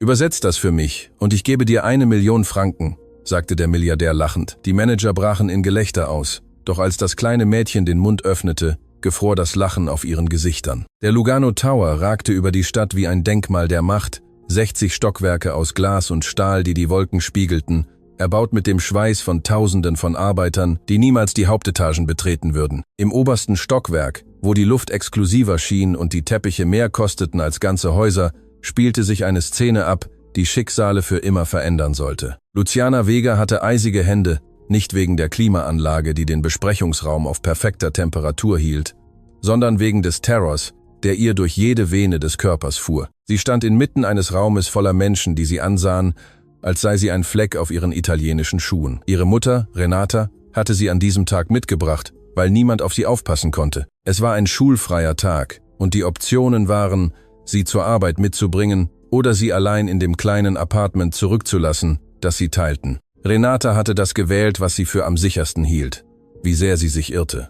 »Übersetzt das für mich, und ich gebe dir 1 Million Franken«, sagte der Milliardär lachend. Die Manager brachen in Gelächter aus. Doch als das kleine Mädchen den Mund öffnete, gefror das Lachen auf ihren Gesichtern. Der Lugano Tower ragte über die Stadt wie ein Denkmal der Macht, 60 Stockwerke aus Glas und Stahl, die die Wolken spiegelten, erbaut mit dem Schweiß von Tausenden von Arbeitern, die niemals die Hauptetagen betreten würden. Im obersten Stockwerk, wo die Luft exklusiver schien und die Teppiche mehr kosteten als ganze Häuser, spielte sich eine Szene ab, die Schicksale für immer verändern sollte. Luciana Vega hatte eisige Hände, nicht wegen der Klimaanlage, die den Besprechungsraum auf perfekter Temperatur hielt, sondern wegen des Terrors, der ihr durch jede Vene des Körpers fuhr. Sie stand inmitten eines Raumes voller Menschen, die sie ansahen, als sei sie ein Fleck auf ihren italienischen Schuhen. Ihre Mutter, Renata, hatte sie an diesem Tag mitgebracht, weil niemand auf sie aufpassen konnte. Es war ein schulfreier Tag, und die Optionen waren, sie zur Arbeit mitzubringen oder sie allein in dem kleinen Apartment zurückzulassen, das sie teilten. Renata hatte das gewählt, was sie für am sichersten hielt. Wie sehr sie sich irrte.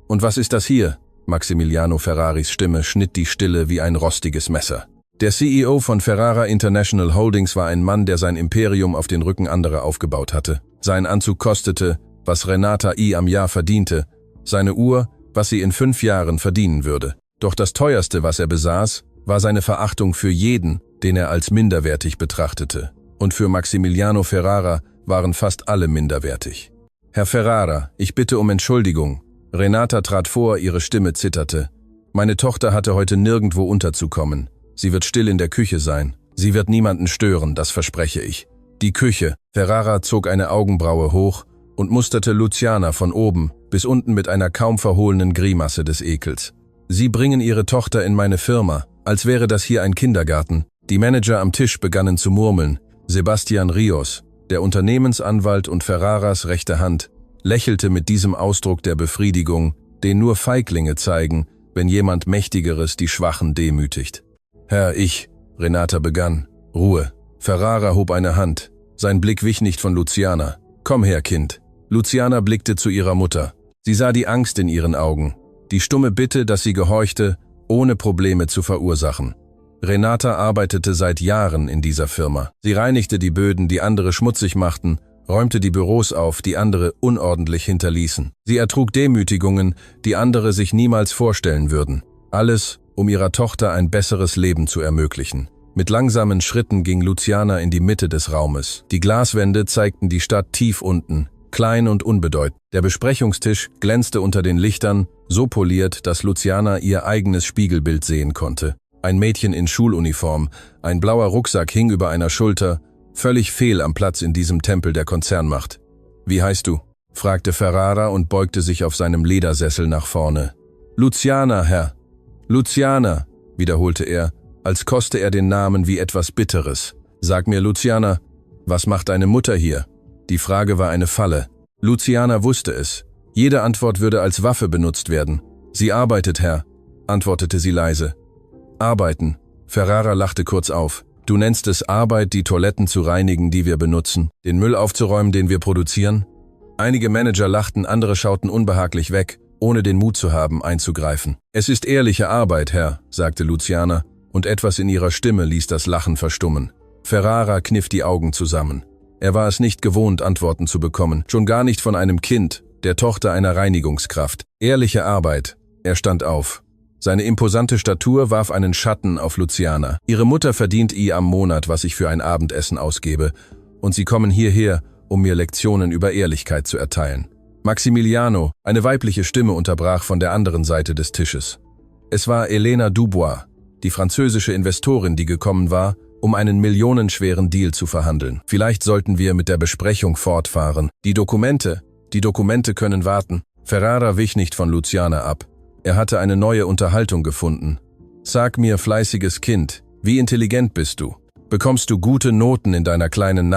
»Und was ist das hier?« Maximiliano Ferraris Stimme schnitt die Stille wie ein rostiges Messer. Der CEO von Ferrara International Holdings war ein Mann, der sein Imperium auf den Rücken anderer aufgebaut hatte. Sein Anzug kostete, was Renata am Jahr verdiente, seine Uhr, was sie in 5 Jahren verdienen würde. Doch das teuerste, was er besaß, war seine Verachtung für jeden, den er als minderwertig betrachtete. Und für Maximiliano Ferrara waren fast alle minderwertig. »Herr Ferrara, ich bitte um Entschuldigung.« Renata trat vor, ihre Stimme zitterte. »Meine Tochter hatte heute nirgendwo unterzukommen. Sie wird still in der Küche sein. Sie wird niemanden stören, das verspreche ich.« Die Küche. Ferrara zog eine Augenbraue hoch und musterte Luciana von oben bis unten mit einer kaum verhohlenen Grimasse des Ekels. »Sie bringen Ihre Tochter in meine Firma, als wäre das hier ein Kindergarten.« Die Manager am Tisch begannen zu murmeln. Sebastian Rios, der Unternehmensanwalt und Ferraras rechte Hand, lächelte mit diesem Ausdruck der Befriedigung, den nur Feiglinge zeigen, wenn jemand Mächtigeres die Schwachen demütigt. »Herr, Renata begann. »Ruhe.« Ferrara hob eine Hand. Sein Blick wich nicht von Luciana. »Komm her, Kind.« Luciana blickte zu ihrer Mutter. Sie sah die Angst in ihren Augen, die stumme Bitte, dass sie gehorchte, ohne Probleme zu verursachen. Renata arbeitete seit Jahren in dieser Firma. Sie reinigte die Böden, die andere schmutzig machten, räumte die Büros auf, die andere unordentlich hinterließen. Sie ertrug Demütigungen, die andere sich niemals vorstellen würden. Alles, um ihrer Tochter ein besseres Leben zu ermöglichen. Mit langsamen Schritten ging Luciana in die Mitte des Raumes. Die Glaswände zeigten die Stadt tief unten, klein und unbedeutend. Der Besprechungstisch glänzte unter den Lichtern, so poliert, dass Luciana ihr eigenes Spiegelbild sehen konnte. Ein Mädchen in Schuluniform, ein blauer Rucksack hing über einer Schulter, völlig fehl am Platz in diesem Tempel der Konzernmacht. »Wie heißt du?« fragte Ferrara und beugte sich auf seinem Ledersessel nach vorne. »Luciana, Herr.« »Luciana«, wiederholte er, als koste er den Namen wie etwas Bitteres. »Sag mir, Luciana, was macht deine Mutter hier?« Die Frage war eine Falle. Luciana wusste es. Jede Antwort würde als Waffe benutzt werden. »Sie arbeitet, Herr«, antwortete sie leise. »Arbeiten«, Ferrara lachte kurz auf. »Du nennst es Arbeit, die Toiletten zu reinigen, die wir benutzen, den Müll aufzuräumen, den wir produzieren?« Einige Manager lachten, andere schauten unbehaglich weg, ohne den Mut zu haben, einzugreifen. »Es ist ehrliche Arbeit, Herr«, sagte Luciana, und etwas in ihrer Stimme ließ das Lachen verstummen. Ferrara kniff die Augen zusammen. Er war es nicht gewohnt, Antworten zu bekommen, schon gar nicht von einem Kind, der Tochter einer Reinigungskraft. Ehrliche Arbeit. Er stand auf. Seine imposante Statur warf einen Schatten auf Luciana. »Ihre Mutter verdient am Monat, was ich für ein Abendessen ausgebe, und Sie kommen hierher, um mir Lektionen über Ehrlichkeit zu erteilen.« Maximiliano, eine weibliche Stimme, unterbrach von der anderen Seite des Tisches. Es war Elena Dubois, die französische Investorin, die gekommen war, um einen millionenschweren Deal zu verhandeln. »Vielleicht sollten wir mit der Besprechung fortfahren. Die Dokumente können warten.« Ferrara wich nicht von Luciana ab. Er hatte eine neue Unterhaltung gefunden. »Sag mir, fleißiges Kind, wie intelligent bist du? Bekommst du gute Noten in deiner kleinen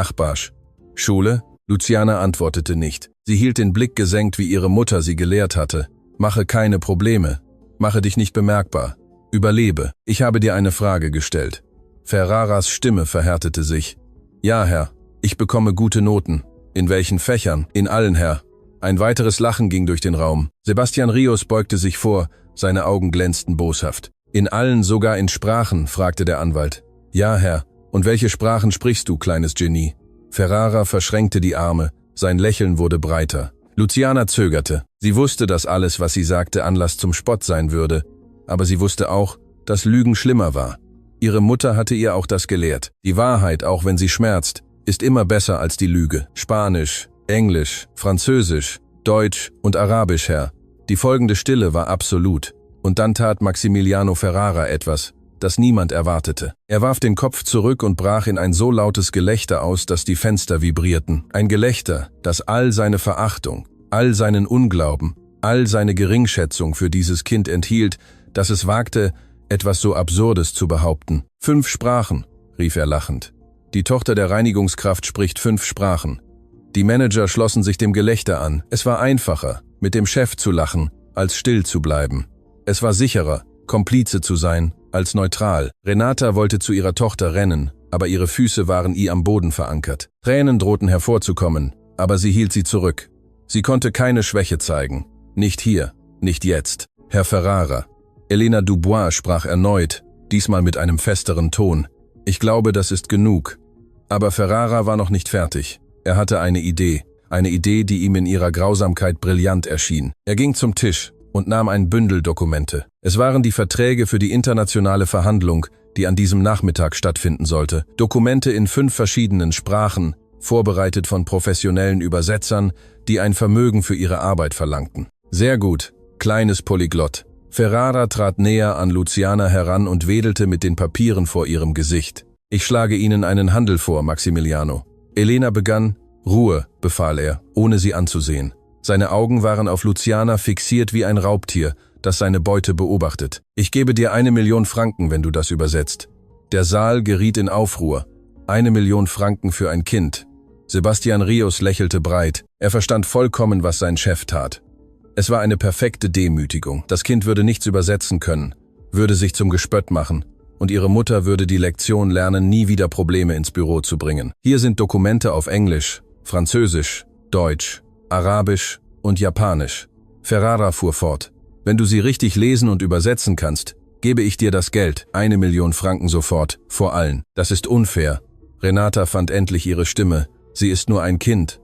Schule?« Luciana antwortete nicht. Sie hielt den Blick gesenkt, wie ihre Mutter sie gelehrt hatte. »Mache keine Probleme. Mache dich nicht bemerkbar. Überlebe. Ich habe dir eine Frage gestellt.« Ferraras Stimme verhärtete sich. »Ja, Herr. Ich bekomme gute Noten. In welchen Fächern?« »In allen, Herr.« Ein weiteres Lachen ging durch den Raum. Sebastian Rios beugte sich vor, seine Augen glänzten boshaft. »In allen, sogar in Sprachen?« fragte der Anwalt. »Ja, Herr. Und welche Sprachen sprichst du, kleines Genie? Ferrara verschränkte die Arme, sein Lächeln wurde breiter. Luciana zögerte. Sie wusste, dass alles, was sie sagte, Anlass zum Spott sein würde, aber sie wusste auch, dass Lügen schlimmer war. Ihre Mutter hatte ihr auch das gelehrt. Die Wahrheit, auch wenn sie schmerzt, ist immer besser als die Lüge. Spanisch, Englisch, Französisch, Deutsch und Arabisch, Herr. Die folgende Stille war absolut. Und dann tat Maximiliano Ferrara etwas, das niemand erwartete. Er warf den Kopf zurück und brach in ein so lautes Gelächter aus, dass die Fenster vibrierten. Ein Gelächter, das all seine Verachtung, all seinen Unglauben, all seine Geringschätzung für dieses Kind enthielt, dass es wagte, etwas so Absurdes zu behaupten. 5 Sprachen, rief er lachend. Die Tochter der Reinigungskraft spricht 5 Sprachen. Die Manager schlossen sich dem Gelächter an. Es war einfacher, mit dem Chef zu lachen, als still zu bleiben. Es war sicherer, Komplize zu sein, als neutral. Renata wollte zu ihrer Tochter rennen, aber ihre Füße waren ihr am Boden verankert. Tränen drohten hervorzukommen, aber sie hielt sie zurück. Sie konnte keine Schwäche zeigen. Nicht hier, nicht jetzt. Herr Ferrara. Elena Dubois sprach erneut, diesmal mit einem festeren Ton. Ich glaube, das ist genug. Aber Ferrara war noch nicht fertig. Er hatte eine Idee, die ihm in ihrer Grausamkeit brillant erschien. Er ging zum Tisch und nahm ein Bündel Dokumente. Es waren die Verträge für die internationale Verhandlung, die an diesem Nachmittag stattfinden sollte. Dokumente in 5 verschiedenen Sprachen, vorbereitet von professionellen Übersetzern, die ein Vermögen für ihre Arbeit verlangten. Sehr gut, kleines Polyglott. Ferrara trat näher an Luciana heran und wedelte mit den Papieren vor ihrem Gesicht. Ich schlage Ihnen einen Handel vor, Maximiliano. Elena begann. Ruhe, befahl er, ohne sie anzusehen. Seine Augen waren auf Luciana fixiert wie ein Raubtier, das seine Beute beobachtet. Ich gebe dir 1 Million Franken, wenn du das übersetzt. Der Saal geriet in Aufruhr. 1 Million Franken für ein Kind. Sebastian Rios lächelte breit. Er verstand vollkommen, was sein Chef tat. Es war eine perfekte Demütigung. Das Kind würde nichts übersetzen können, würde sich zum Gespött machen, und ihre Mutter würde die Lektion lernen, nie wieder Probleme ins Büro zu bringen. Hier sind Dokumente auf Englisch, Französisch, Deutsch, Arabisch und Japanisch. Ferrara fuhr fort. Wenn du sie richtig lesen und übersetzen kannst, gebe ich dir das Geld, 1 Million Franken sofort, vor allen. Das ist unfair. Renata fand endlich ihre Stimme. Sie ist nur ein Kind,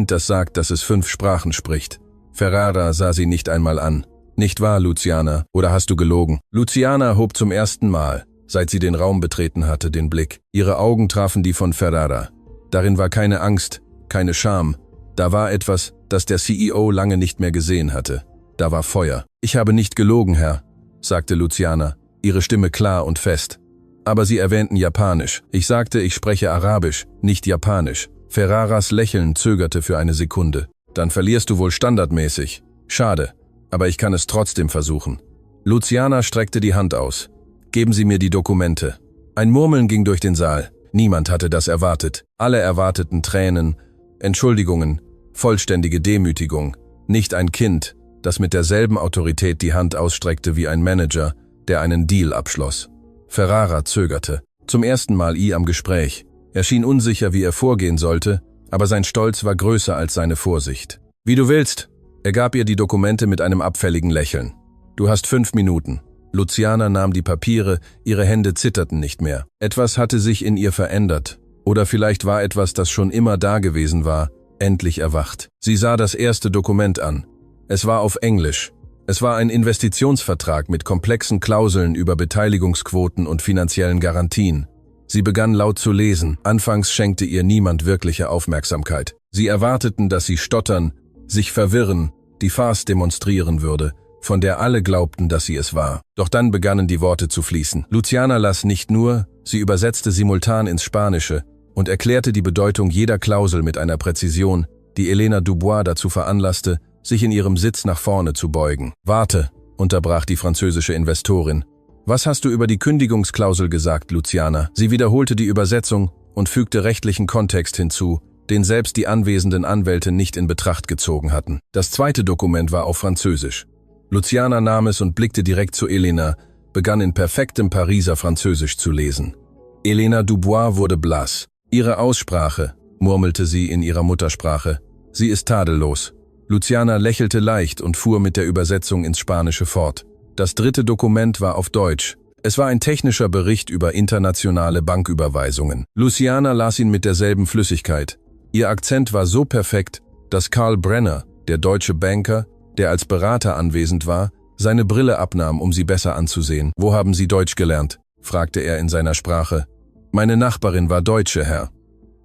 das sagt, dass es 5 Sprachen spricht. Ferrara sah sie nicht einmal an. Nicht wahr, Luciana? Oder hast du gelogen? Luciana hob zum ersten Mal, seit sie den Raum betreten hatte, den Blick. Ihre Augen trafen die von Ferrara. Darin war keine Angst, keine Scham. Da war etwas, das der CEO lange nicht mehr gesehen hatte. Da war Feuer. Ich habe nicht gelogen, Herr, sagte Luciana, ihre Stimme klar und fest. Aber Sie erwähnten Japanisch. Ich sagte, ich spreche Arabisch, nicht Japanisch. Ferraras Lächeln zögerte für eine Sekunde. Dann verlierst du wohl standardmäßig. Schade, aber ich kann es trotzdem versuchen. Luciana streckte die Hand aus. Geben Sie mir die Dokumente. Ein Murmeln ging durch den Saal. Niemand hatte das erwartet. Alle erwarteten Tränen, Entschuldigungen, vollständige Demütigung. Nicht ein Kind, das mit derselben Autorität die Hand ausstreckte wie ein Manager, der einen Deal abschloss. Ferrara zögerte. Zum ersten Mal am Gespräch. Er schien unsicher, wie er vorgehen sollte, aber sein Stolz war größer als seine Vorsicht. Wie du willst. Er gab ihr die Dokumente mit einem abfälligen Lächeln. Du hast 5 Minuten. Luciana nahm die Papiere, ihre Hände zitterten nicht mehr. Etwas hatte sich in ihr verändert. Oder vielleicht war etwas, das schon immer da gewesen war, endlich erwacht. Sie sah das erste Dokument an. Es war auf Englisch. Es war ein Investitionsvertrag mit komplexen Klauseln über Beteiligungsquoten und finanziellen Garantien. Sie begann laut zu lesen. Anfangs schenkte ihr niemand wirkliche Aufmerksamkeit. Sie erwarteten, dass sie stottern, sich verwirren, die Farce demonstrieren würde, von der alle glaubten, dass sie es war. Doch dann begannen die Worte zu fließen. Luciana las nicht nur, sie übersetzte simultan ins Spanische und erklärte die Bedeutung jeder Klausel mit einer Präzision, die Elena Dubois dazu veranlasste, sich in ihrem Sitz nach vorne zu beugen. Warte, unterbrach die französische Investorin. Was hast du über die Kündigungsklausel gesagt, Luciana? Sie wiederholte die Übersetzung und fügte rechtlichen Kontext hinzu, den selbst die anwesenden Anwälte nicht in Betracht gezogen hatten. Das zweite Dokument war auf Französisch. Luciana nahm es und blickte direkt zu Elena, begann in perfektem Pariser Französisch zu lesen. Elena Dubois wurde blass. Ihre Aussprache, murmelte sie in ihrer Muttersprache. Sie ist tadellos. Luciana lächelte leicht und fuhr mit der Übersetzung ins Spanische fort. Das dritte Dokument war auf Deutsch. Es war ein technischer Bericht über internationale Banküberweisungen. Luciana las ihn mit derselben Flüssigkeit. Ihr Akzent war so perfekt, dass Karl Brenner, der deutsche Banker, der als Berater anwesend war, seine Brille abnahm, um sie besser anzusehen. »Wo haben Sie Deutsch gelernt?« fragte er in seiner Sprache. »Meine Nachbarin war Deutsche, Herr.«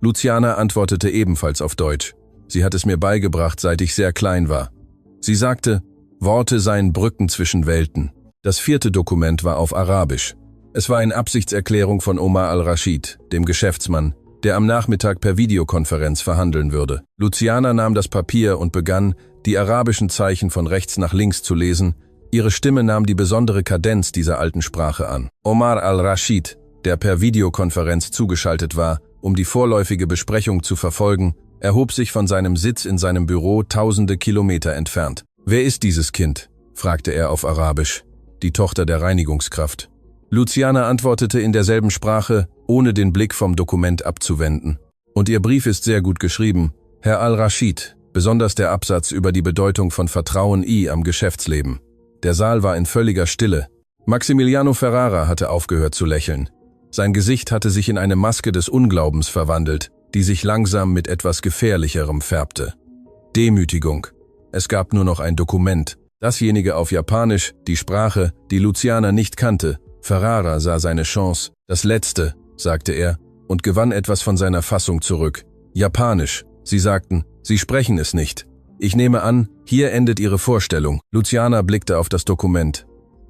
Luciana antwortete ebenfalls auf Deutsch. Sie hat es mir beigebracht, seit ich sehr klein war. Sie sagte, Worte seien Brücken zwischen Welten. Das 4. Dokument war auf Arabisch. Es war eine Absichtserklärung von Omar al-Rashid, dem Geschäftsmann, der am Nachmittag per Videokonferenz verhandeln würde. Luciana nahm das Papier und begann, die arabischen Zeichen von rechts nach links zu lesen. Ihre Stimme nahm die besondere Kadenz dieser alten Sprache an. Omar al-Rashid, der per Videokonferenz zugeschaltet war, um die vorläufige Besprechung zu verfolgen, erhob sich von seinem Sitz in seinem Büro tausende Kilometer entfernt. »Wer ist dieses Kind?« fragte er auf Arabisch. »Die Tochter der Reinigungskraft.« Luciana antwortete in derselben Sprache, ohne den Blick vom Dokument abzuwenden. »Und Ihr Brief ist sehr gut geschrieben, Herr al-Rashid, besonders der Absatz über die Bedeutung von Vertrauen am Geschäftsleben.« Der Saal war in völliger Stille. Maximiliano Ferrara hatte aufgehört zu lächeln. Sein Gesicht hatte sich in eine Maske des Unglaubens verwandelt, die sich langsam mit etwas Gefährlicherem färbte. Demütigung. Es gab nur noch ein Dokument, dasjenige auf Japanisch, die Sprache, die Luciana nicht kannte. Ferrara sah seine Chance. »Das Letzte«, sagte er, und gewann etwas von seiner Fassung zurück. »Japanisch«, Sie sagten, Sie sprechen es nicht. Ich nehme an, hier endet Ihre Vorstellung.« Luciana blickte auf das Dokument.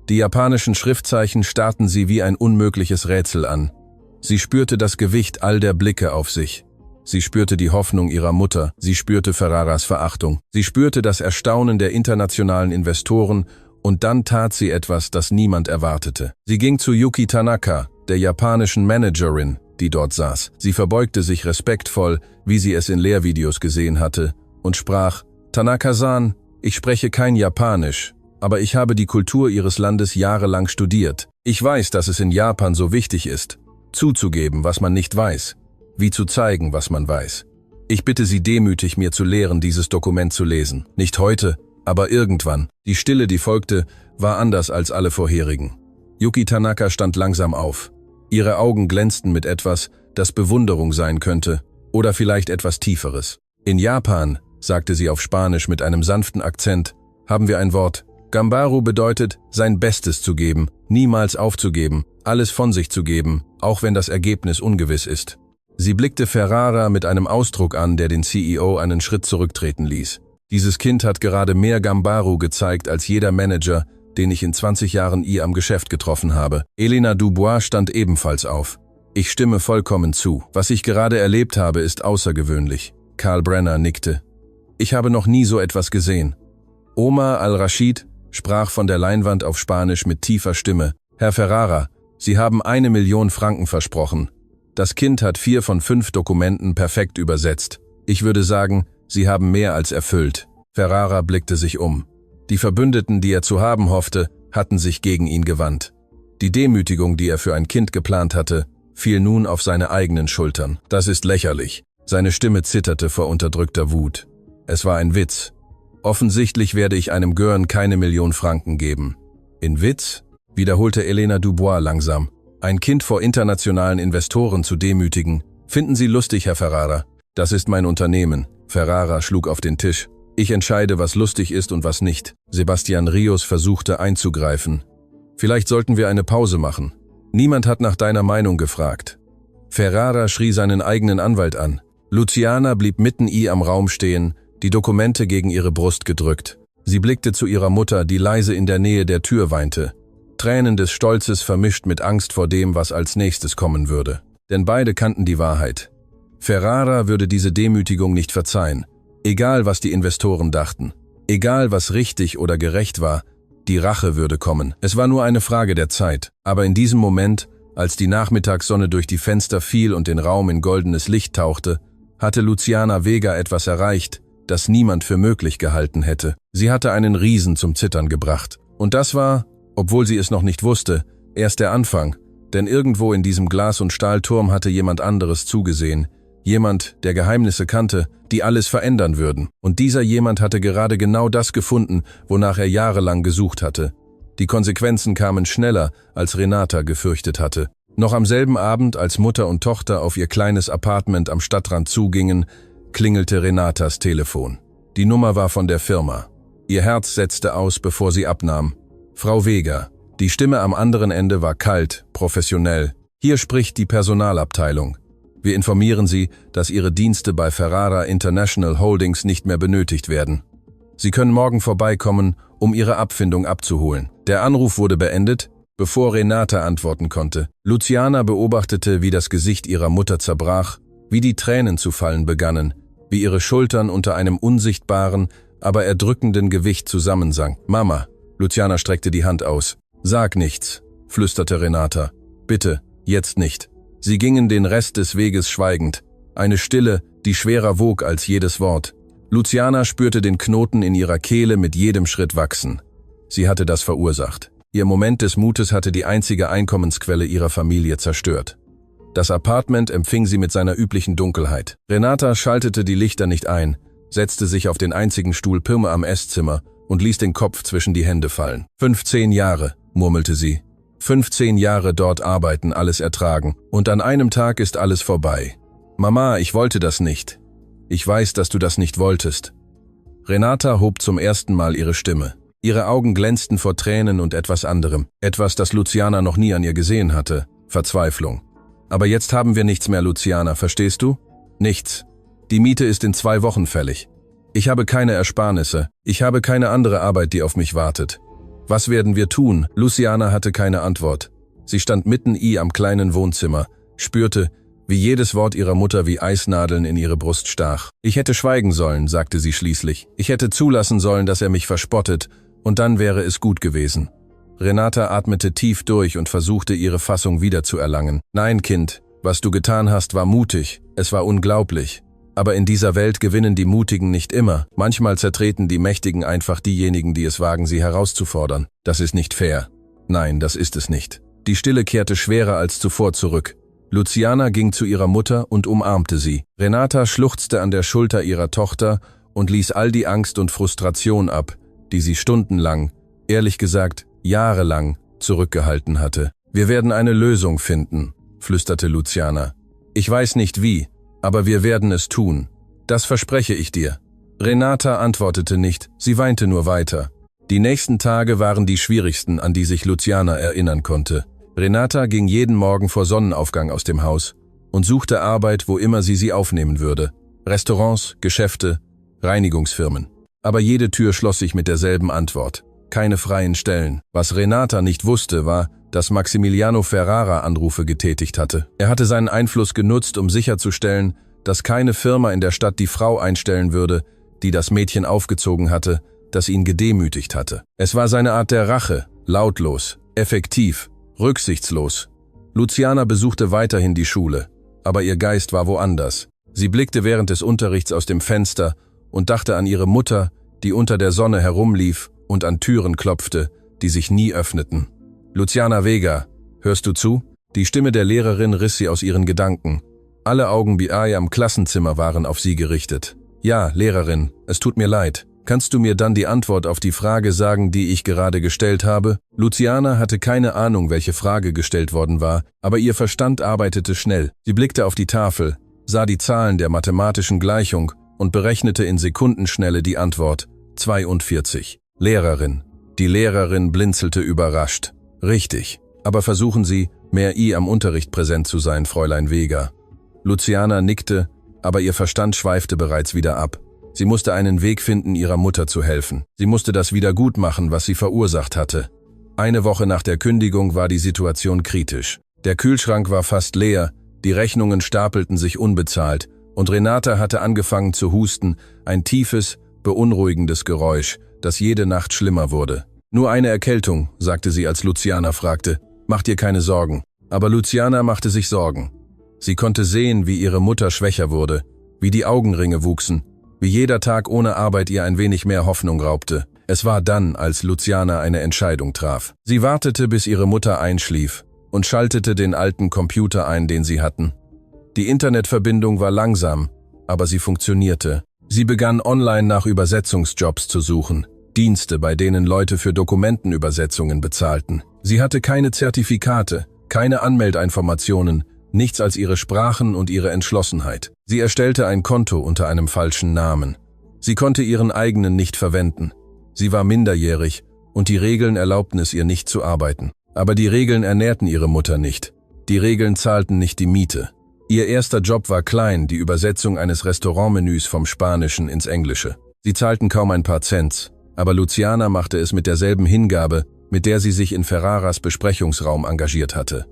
Die japanischen Schriftzeichen starrten sie wie ein unmögliches Rätsel an. Sie spürte das Gewicht all der Blicke auf sich. Sie spürte die Hoffnung ihrer Mutter, sie spürte Ferraras Verachtung, sie spürte das Erstaunen der internationalen Investoren und dann tat sie etwas, das niemand erwartete. Sie ging zu Yuki Tanaka, der japanischen Managerin, die dort saß. Sie verbeugte sich respektvoll, wie sie es in Lehrvideos gesehen hatte, und sprach, »Tanaka-san, ich spreche kein Japanisch, aber ich habe die Kultur Ihres Landes jahrelang studiert. Ich weiß, dass es in Japan so wichtig ist, zuzugeben, was man nicht weiß, wie zu zeigen, was man weiß. Ich bitte Sie demütig, mir zu lehren, dieses Dokument zu lesen. Nicht heute, aber irgendwann.« Die Stille, die folgte, war anders als alle vorherigen. Yuki Tanaka stand langsam auf. Ihre Augen glänzten mit etwas, das Bewunderung sein könnte, oder vielleicht etwas Tieferes. »In Japan«, sagte sie auf Spanisch mit einem sanften Akzent, »haben wir ein Wort. Gambaru bedeutet, sein Bestes zu geben, niemals aufzugeben, alles von sich zu geben, auch wenn das Ergebnis ungewiss ist.« Sie blickte Ferrara mit einem Ausdruck an, der den CEO einen Schritt zurücktreten ließ. Dieses Kind hat gerade mehr Gambaru gezeigt als jeder Manager, den ich in 20 Jahren am Geschäft getroffen habe. Elena Dubois stand ebenfalls auf. »Ich stimme vollkommen zu. Was ich gerade erlebt habe, ist außergewöhnlich.« Karl Brenner nickte. »Ich habe noch nie so etwas gesehen.« Omar al-Rashid sprach von der Leinwand auf Spanisch mit tiefer Stimme. »Herr Ferrara, Sie haben 1 Million Franken versprochen. Das Kind hat 4 von 5 Dokumenten perfekt übersetzt. Ich würde sagen, Sie haben mehr als erfüllt.« Ferrara blickte sich um. Die Verbündeten, die er zu haben hoffte, hatten sich gegen ihn gewandt. Die Demütigung, die er für ein Kind geplant hatte, fiel nun auf seine eigenen Schultern. »Das ist lächerlich.« Seine Stimme zitterte vor unterdrückter Wut. Es war ein Witz. »Offensichtlich werde ich einem Gern keine 1 Million Franken geben.« »In Witz?«, wiederholte Elena Dubois langsam. »Ein Kind vor internationalen Investoren zu demütigen. Finden Sie lustig, Herr Ferrara? Das ist mein Unternehmen.« Ferrara schlug auf den Tisch. »Ich entscheide, was lustig ist und was nicht.« Sebastian Rios versuchte einzugreifen. »Vielleicht sollten wir eine Pause machen. Niemand hat nach deiner Meinung gefragt.« Ferrara schrie seinen eigenen Anwalt an. Luciana blieb mitten am Raum stehen, die Dokumente gegen ihre Brust gedrückt. Sie blickte zu ihrer Mutter, die leise in der Nähe der Tür weinte. Tränen des Stolzes vermischt mit Angst vor dem, was als nächstes kommen würde. Denn beide kannten die Wahrheit. Ferrara würde diese Demütigung nicht verzeihen. Egal, was die Investoren dachten. Egal, was richtig oder gerecht war, die Rache würde kommen. Es war nur eine Frage der Zeit. Aber in diesem Moment, als die Nachmittagssonne durch die Fenster fiel und den Raum in goldenes Licht tauchte, hatte Luciana Vega etwas erreicht, das niemand für möglich gehalten hätte. Sie hatte einen Riesen zum Zittern gebracht. Und das war, obwohl sie es noch nicht wusste, erst der Anfang. Denn irgendwo in diesem Glas- und Stahlturm hatte jemand anderes zugesehen. Jemand, der Geheimnisse kannte, die alles verändern würden. Und dieser jemand hatte gerade genau das gefunden, wonach er jahrelang gesucht hatte. Die Konsequenzen kamen schneller, als Renata gefürchtet hatte. Noch am selben Abend, als Mutter und Tochter auf ihr kleines Appartement am Stadtrand zugingen, klingelte Renatas Telefon. Die Nummer war von der Firma. Ihr Herz setzte aus, bevor sie abnahm. Frau Vega. Die Stimme am anderen Ende war kalt, professionell. Hier spricht die Personalabteilung. Wir informieren Sie, dass Ihre Dienste bei Ferrara International Holdings nicht mehr benötigt werden. Sie können morgen vorbeikommen, um Ihre Abfindung abzuholen. Der Anruf wurde beendet, bevor Renata antworten konnte. Luciana beobachtete, wie das Gesicht ihrer Mutter zerbrach, wie die Tränen zu fallen begannen, wie ihre Schultern unter einem unsichtbaren, aber erdrückenden Gewicht zusammensanken. »Mama«, Luciana streckte die Hand aus. »Sag nichts«, flüsterte Renata. »Bitte, jetzt nicht.« Sie gingen den Rest des Weges schweigend. Eine Stille, die schwerer wog als jedes Wort. Luciana spürte den Knoten in ihrer Kehle mit jedem Schritt wachsen. Sie hatte das verursacht. Ihr Moment des Mutes hatte die einzige Einkommensquelle ihrer Familie zerstört. Das Appartement empfing sie mit seiner üblichen Dunkelheit. Renata schaltete die Lichter nicht ein, setzte sich auf den einzigen Stuhl Pirme am Esszimmer und ließ den Kopf zwischen die Hände fallen. 15 Jahre, murmelte sie. 15 Jahre dort arbeiten, alles ertragen. Und an einem Tag ist alles vorbei. Mama, ich wollte das nicht. Ich weiß, dass du das nicht wolltest. Renata hob zum ersten Mal ihre Stimme. Ihre Augen glänzten vor Tränen und etwas anderem. Etwas, das Luciana noch nie an ihr gesehen hatte. Verzweiflung. Aber jetzt haben wir nichts mehr, Luciana, verstehst du? Nichts. Die Miete ist in 2 Wochen fällig. Ich habe keine Ersparnisse. Ich habe keine andere Arbeit, die auf mich wartet. Was werden wir tun? Luciana hatte keine Antwort. Sie stand mitten am kleinen Wohnzimmer, spürte, wie jedes Wort ihrer Mutter wie Eisnadeln in ihre Brust stach. Ich hätte schweigen sollen, sagte sie schließlich. Ich hätte zulassen sollen, dass er mich verspottet, und dann wäre es gut gewesen. Renata atmete tief durch und versuchte, ihre Fassung wiederzuerlangen. Nein, Kind, was du getan hast, war mutig. Es war unglaublich. Aber in dieser Welt gewinnen die Mutigen nicht immer. Manchmal zertreten die Mächtigen einfach diejenigen, die es wagen, sie herauszufordern. Das ist nicht fair. Nein, das ist es nicht. Die Stille kehrte schwerer als zuvor zurück. Luciana ging zu ihrer Mutter und umarmte sie. Renata schluchzte an der Schulter ihrer Tochter und ließ all die Angst und Frustration ab, die sie stundenlang, ehrlich gesagt jahrelang, zurückgehalten hatte. Wir werden eine Lösung finden, flüsterte Luciana. Ich weiß nicht wie, aber wir werden es tun. Das verspreche ich dir. Renata antwortete nicht, sie weinte nur weiter. Die nächsten Tage waren die schwierigsten, an die sich Luciana erinnern konnte. Renata ging jeden Morgen vor Sonnenaufgang aus dem Haus und suchte Arbeit, wo immer sie aufnehmen würde. Restaurants, Geschäfte, Reinigungsfirmen. Aber jede Tür schloss sich mit derselben Antwort. Keine freien Stellen. Was Renata nicht wusste, war, dass Maximiliano Ferrara Anrufe getätigt hatte. Er hatte seinen Einfluss genutzt, um sicherzustellen, dass keine Firma in der Stadt die Frau einstellen würde, die das Mädchen aufgezogen hatte, das ihn gedemütigt hatte. Es war seine Art der Rache, lautlos, effektiv, rücksichtslos. Luciana besuchte weiterhin die Schule, aber ihr Geist war woanders. Sie blickte während des Unterrichts aus dem Fenster und dachte an ihre Mutter, die unter der Sonne herumlief und an Türen klopfte, die sich nie öffneten. »Luciana Vega, hörst du zu?« Die Stimme der Lehrerin riss sie aus ihren Gedanken. Alle Augen am Klassenzimmer waren auf sie gerichtet. »Ja, Lehrerin, es tut mir leid. Kannst du mir dann die Antwort auf die Frage sagen, die ich gerade gestellt habe?« Luciana hatte keine Ahnung, welche Frage gestellt worden war, aber ihr Verstand arbeitete schnell. Sie blickte auf die Tafel, sah die Zahlen der mathematischen Gleichung und berechnete in Sekundenschnelle die Antwort. 42. Lehrerin. Die Lehrerin blinzelte überrascht. Richtig. Aber versuchen Sie, mehr am Unterricht präsent zu sein, Fräulein Vega. Luciana nickte, aber ihr Verstand schweifte bereits wieder ab. Sie musste einen Weg finden, ihrer Mutter zu helfen. Sie musste das wieder gut machen, was sie verursacht hatte. Eine Woche nach der Kündigung war die Situation kritisch. Der Kühlschrank war fast leer, die Rechnungen stapelten sich unbezahlt und Renata hatte angefangen zu husten, ein tiefes, beunruhigendes Geräusch, das jede Nacht schlimmer wurde. »Nur eine Erkältung«, sagte sie, als Luciana fragte. »Mach dir keine Sorgen.« Aber Luciana machte sich Sorgen. Sie konnte sehen, wie ihre Mutter schwächer wurde, wie die Augenringe wuchsen, wie jeder Tag ohne Arbeit ihr ein wenig mehr Hoffnung raubte. Es war dann, als Luciana eine Entscheidung traf. Sie wartete, bis ihre Mutter einschlief und schaltete den alten Computer ein, den sie hatten. Die Internetverbindung war langsam, aber sie funktionierte. Sie begann online nach Übersetzungsjobs zu suchen. Dienste, bei denen Leute für Dokumentenübersetzungen bezahlten. Sie hatte keine Zertifikate, keine Anmeldeinformationen, nichts als ihre Sprachen und ihre Entschlossenheit. Sie erstellte ein Konto unter einem falschen Namen. Sie konnte ihren eigenen nicht verwenden. Sie war minderjährig und die Regeln erlaubten es ihr nicht zu arbeiten. Aber die Regeln ernährten ihre Mutter nicht. Die Regeln zahlten nicht die Miete. Ihr erster Job war klein, die Übersetzung eines Restaurantmenüs vom Spanischen ins Englische. Sie zahlten kaum ein paar Cents, aber Luciana machte es mit derselben Hingabe, mit der sie sich in Ferraras Besprechungsraum engagiert hatte.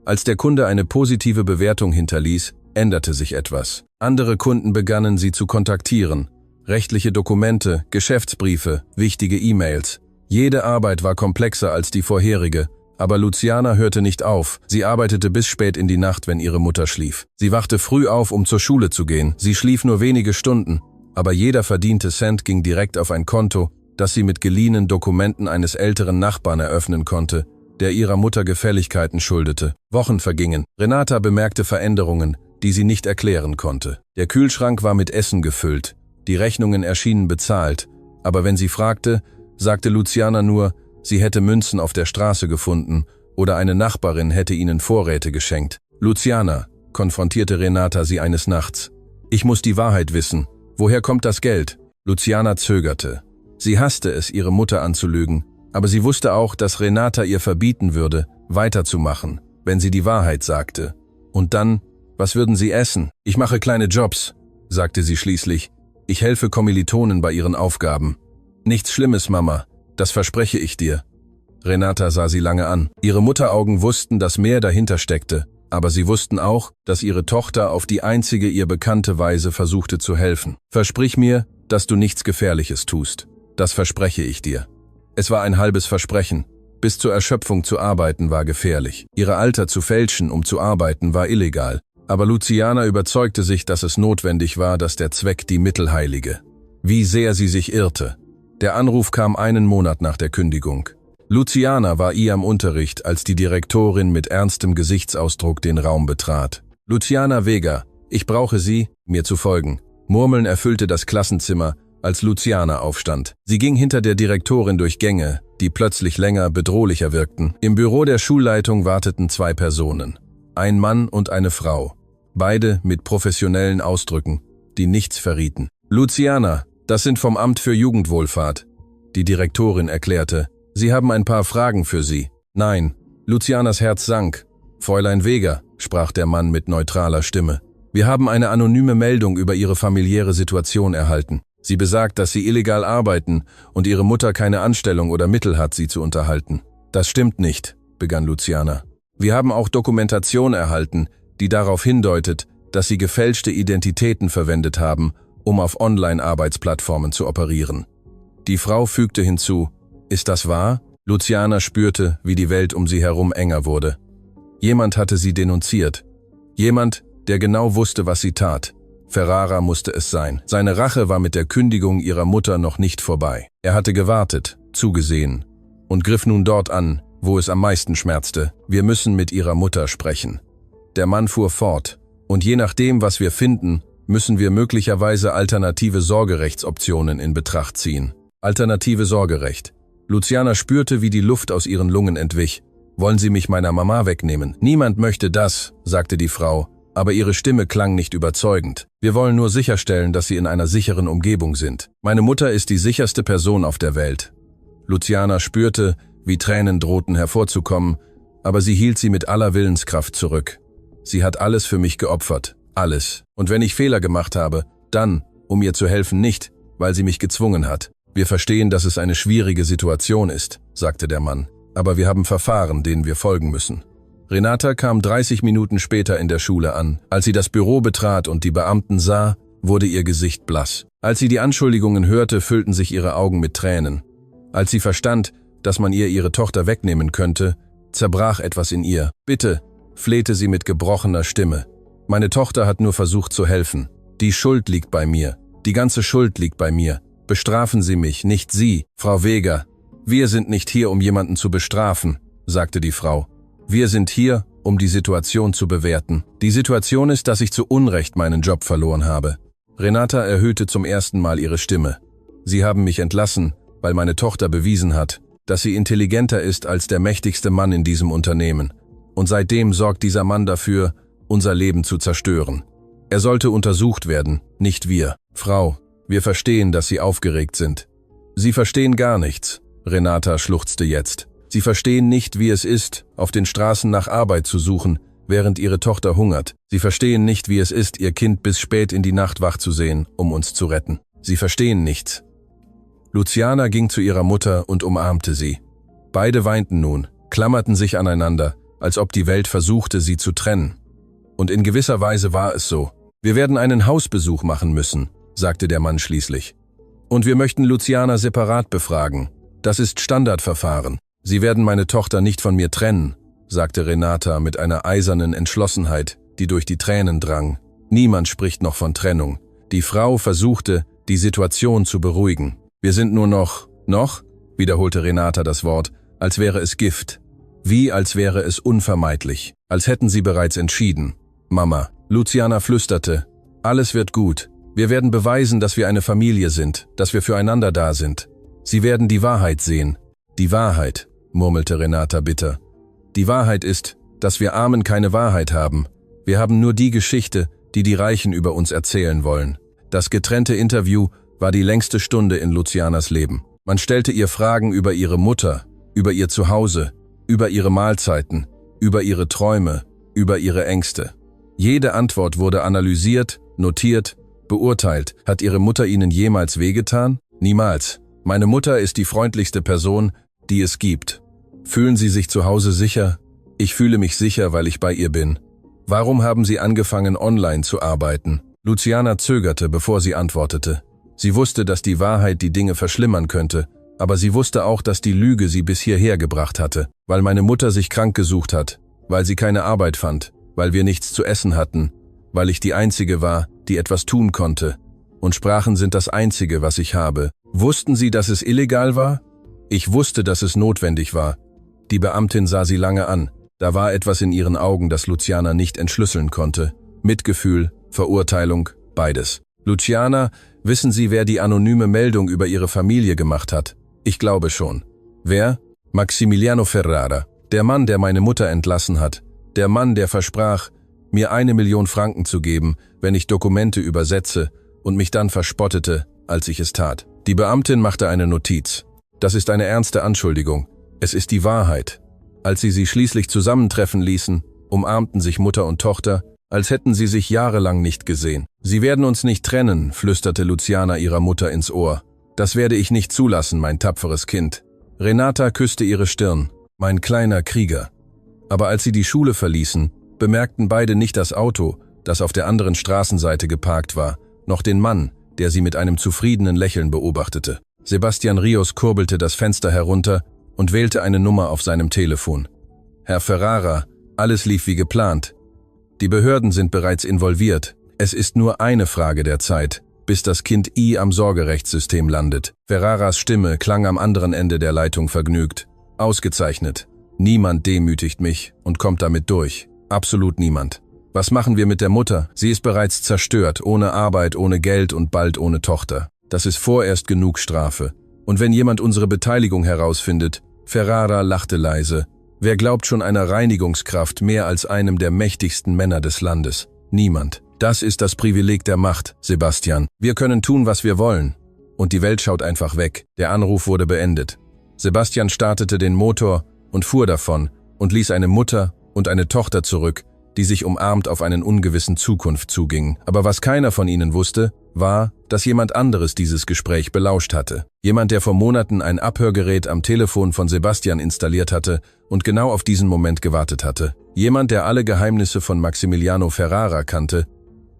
Als der Kunde eine positive Bewertung hinterließ, änderte sich etwas. Andere Kunden begannen sie zu kontaktieren. Rechtliche Dokumente, Geschäftsbriefe, wichtige E-Mails. Jede Arbeit war komplexer als die vorherige, aber Luciana hörte nicht auf. Sie arbeitete bis spät in die Nacht, wenn ihre Mutter schlief. Sie wachte früh auf, um zur Schule zu gehen. Sie schlief nur wenige Stunden, aber jeder verdiente Cent ging direkt auf ein Konto, das sie mit geliehenen Dokumenten eines älteren Nachbarn eröffnen konnte, der ihrer Mutter Gefälligkeiten schuldete. Wochen vergingen. Renata bemerkte Veränderungen, die sie nicht erklären konnte. Der Kühlschrank war mit Essen gefüllt. Die Rechnungen erschienen bezahlt, aber wenn sie fragte, sagte Luciana nur, sie hätte Münzen auf der Straße gefunden oder eine Nachbarin hätte ihnen Vorräte geschenkt. Luciana, konfrontierte Renata sie eines Nachts. Ich muss die Wahrheit wissen. Woher kommt das Geld? Luciana zögerte. Sie hasste es, ihre Mutter anzulügen, aber sie wusste auch, dass Renata ihr verbieten würde, weiterzumachen, wenn sie die Wahrheit sagte. Und dann, was würden sie essen? Ich mache kleine Jobs, sagte sie schließlich. Ich helfe Kommilitonen bei ihren Aufgaben. Nichts Schlimmes, Mama. Das verspreche ich dir. Renata sah sie lange an. Ihre Mutteraugen wussten, dass mehr dahinter steckte, aber sie wussten auch, dass ihre Tochter auf die einzige ihr bekannte Weise versuchte zu helfen. Versprich mir, dass du nichts Gefährliches tust. Das verspreche ich dir. Es war ein halbes Versprechen. Bis zur Erschöpfung zu arbeiten war gefährlich. Ihre Alter zu fälschen, um zu arbeiten, war illegal. Aber Luciana überzeugte sich, dass es notwendig war, dass der Zweck die Mittel heilige. Wie sehr sie sich irrte. Der Anruf kam einen Monat nach der Kündigung. Luciana war ihr am Unterricht, als die Direktorin mit ernstem Gesichtsausdruck den Raum betrat. Luciana Vega, ich brauche Sie, mir zu folgen. Murmeln erfüllte das Klassenzimmer, als Luciana aufstand. Sie ging hinter der Direktorin durch Gänge, die plötzlich länger, bedrohlicher wirkten. Im Büro der Schulleitung warteten 2 Personen. Ein Mann und eine Frau. Beide mit professionellen Ausdrücken, die nichts verrieten. Luciana, das sind vom Amt für Jugendwohlfahrt. Die Direktorin erklärte, Sie haben ein paar Fragen für Sie. Nein, Lucianas Herz sank. Fräulein Vega, sprach der Mann mit neutraler Stimme. Wir haben eine anonyme Meldung über Ihre familiäre Situation erhalten. Sie besagt, dass Sie illegal arbeiten und Ihre Mutter keine Anstellung oder Mittel hat, Sie zu unterhalten. Das stimmt nicht, begann Luciana. Wir haben auch Dokumentation erhalten, die darauf hindeutet, dass Sie gefälschte Identitäten verwendet haben, um auf Online-Arbeitsplattformen zu operieren. Die Frau fügte hinzu, ist das wahr? Luciana spürte, wie die Welt um sie herum enger wurde. Jemand hatte sie denunziert. Jemand, der genau wusste, was sie tat. Ferrara musste es sein. Seine Rache war mit der Kündigung ihrer Mutter noch nicht vorbei. Er hatte gewartet, zugesehen und griff nun dort an, wo es am meisten schmerzte. Wir müssen mit ihrer Mutter sprechen. Der Mann fuhr fort. Und je nachdem, was wir finden, müssen wir möglicherweise alternative Sorgerechtsoptionen in Betracht ziehen. Alternative Sorgerecht. Luciana spürte, wie die Luft aus ihren Lungen entwich. Wollen Sie mich meiner Mama wegnehmen? Niemand möchte das, sagte die Frau, aber ihre Stimme klang nicht überzeugend. Wir wollen nur sicherstellen, dass Sie in einer sicheren Umgebung sind. Meine Mutter ist die sicherste Person auf der Welt. Luciana spürte, wie Tränen drohten hervorzukommen, aber sie hielt sie mit aller Willenskraft zurück. Sie hat alles für mich geopfert. Alles. Und wenn ich Fehler gemacht habe, dann, um ihr zu helfen, nicht, weil sie mich gezwungen hat. Wir verstehen, dass es eine schwierige Situation ist, sagte der Mann. Aber wir haben Verfahren, denen wir folgen müssen. Renata kam 30 Minuten später in der Schule an. Als sie das Büro betrat und die Beamten sah, wurde ihr Gesicht blass. Als sie die Anschuldigungen hörte, füllten sich ihre Augen mit Tränen. Als sie verstand, dass man ihr ihre Tochter wegnehmen könnte, zerbrach etwas in ihr. Bitte, flehte sie mit gebrochener Stimme. Meine Tochter hat nur versucht zu helfen. Die Schuld liegt bei mir. Die ganze Schuld liegt bei mir. Bestrafen Sie mich, nicht Sie, Frau Vega. Wir sind nicht hier, um jemanden zu bestrafen, sagte die Frau. Wir sind hier, um die Situation zu bewerten. Die Situation ist, dass ich zu Unrecht meinen Job verloren habe. Renata erhöhte zum ersten Mal ihre Stimme. Sie haben mich entlassen, weil meine Tochter bewiesen hat, dass sie intelligenter ist als der mächtigste Mann in diesem Unternehmen. Und seitdem sorgt dieser Mann dafür, unser Leben zu zerstören. Er sollte untersucht werden, nicht wir. Frau, wir verstehen, dass Sie aufgeregt sind. Sie verstehen gar nichts. Renata schluchzte jetzt. Sie verstehen nicht, wie es ist, auf den Straßen nach Arbeit zu suchen, während Ihre Tochter hungert. Sie verstehen nicht, wie es ist, Ihr Kind bis spät in die Nacht wach zu sehen, um uns zu retten. Sie verstehen nichts. Luciana ging zu ihrer Mutter und umarmte sie. Beide weinten nun, klammerten sich aneinander, als ob die Welt versuchte, sie zu trennen. Und in gewisser Weise war es so. Wir werden einen Hausbesuch machen müssen, sagte der Mann schließlich. Und wir möchten Luciana separat befragen. Das ist Standardverfahren. Sie werden meine Tochter nicht von mir trennen, sagte Renata mit einer eisernen Entschlossenheit, die durch die Tränen drang. Niemand spricht noch von Trennung. Die Frau versuchte, die Situation zu beruhigen. Wir sind nur noch, wiederholte Renata das Wort, als wäre es Gift. Wie als wäre es unvermeidlich, als hätten sie bereits entschieden. Mama, Luciana flüsterte, alles wird gut. Wir werden beweisen, dass wir eine Familie sind, dass wir füreinander da sind. Sie werden die Wahrheit sehen. Die Wahrheit, murmelte Renata bitter. Die Wahrheit ist, dass wir Armen keine Wahrheit haben. Wir haben nur die Geschichte, die die Reichen über uns erzählen wollen. Das getrennte Interview war die längste Stunde in Lucianas Leben. Man stellte ihr Fragen über ihre Mutter, über ihr Zuhause, über ihre Mahlzeiten, über ihre Träume, über ihre Ängste. Jede Antwort wurde analysiert, notiert, beurteilt. Hat Ihre Mutter Ihnen jemals wehgetan? Niemals. Meine Mutter ist die freundlichste Person, die es gibt. Fühlen Sie sich zu Hause sicher? Ich fühle mich sicher, weil ich bei ihr bin. Warum haben Sie angefangen, online zu arbeiten? Luciana zögerte, bevor sie antwortete. Sie wusste, dass die Wahrheit die Dinge verschlimmern könnte, aber sie wusste auch, dass die Lüge sie bis hierher gebracht hatte, weil meine Mutter sich krank gesucht hat, weil sie keine Arbeit fand, weil wir nichts zu essen hatten, weil ich die Einzige war, die etwas tun konnte. Und Sprachen sind das Einzige, was ich habe. Wussten Sie, dass es illegal war? Ich wusste, dass es notwendig war. Die Beamtin sah sie lange an. Da war etwas in ihren Augen, das Luciana nicht entschlüsseln konnte. Mitgefühl, Verurteilung, beides. Luciana, wissen Sie, wer die anonyme Meldung über Ihre Familie gemacht hat? Ich glaube schon. Wer? Maximiliano Ferrara. Der Mann, der meine Mutter entlassen hat. Der Mann, der versprach, mir 1 Million Franken zu geben, wenn ich Dokumente übersetze, und mich dann verspottete, als ich es tat. Die Beamtin machte eine Notiz. Das ist eine ernste Anschuldigung. Es ist die Wahrheit. Als sie schließlich zusammentreffen ließen, umarmten sich Mutter und Tochter, als hätten sie sich jahrelang nicht gesehen. Sie werden uns nicht trennen, flüsterte Luciana ihrer Mutter ins Ohr. Das werde ich nicht zulassen, mein tapferes Kind. Renata küsste ihre Stirn. Mein kleiner Krieger. Aber als sie die Schule verließen, bemerkten beide nicht das Auto, das auf der anderen Straßenseite geparkt war, noch den Mann, der sie mit einem zufriedenen Lächeln beobachtete. Sebastian Rios kurbelte das Fenster herunter und wählte eine Nummer auf seinem Telefon. Herr Ferrara, alles lief wie geplant. Die Behörden sind bereits involviert. Es ist nur eine Frage der Zeit, bis das Kind I am Sorgerechtssystem landet. Ferraras Stimme klang am anderen Ende der Leitung vergnügt. Ausgezeichnet. Niemand demütigt mich und kommt damit durch. Absolut niemand. Was machen wir mit der Mutter? Sie ist bereits zerstört, ohne Arbeit, ohne Geld und bald ohne Tochter. Das ist vorerst genug Strafe. Und wenn jemand unsere Beteiligung herausfindet, Ferrara lachte leise. Wer glaubt schon einer Reinigungskraft mehr als einem der mächtigsten Männer des Landes? Niemand. Das ist das Privileg der Macht, Sebastian. Wir können tun, was wir wollen. Und die Welt schaut einfach weg. Der Anruf wurde beendet. Sebastian startete den Motor und fuhr davon und ließ eine Mutter und eine Tochter zurück, die sich umarmt auf einen ungewissen Zukunft zugingen. Aber was keiner von ihnen wusste, war, dass jemand anderes dieses Gespräch belauscht hatte. Jemand, der vor Monaten ein Abhörgerät am Telefon von Sebastian installiert hatte und genau auf diesen Moment gewartet hatte. Jemand, der alle Geheimnisse von Maximiliano Ferrara kannte.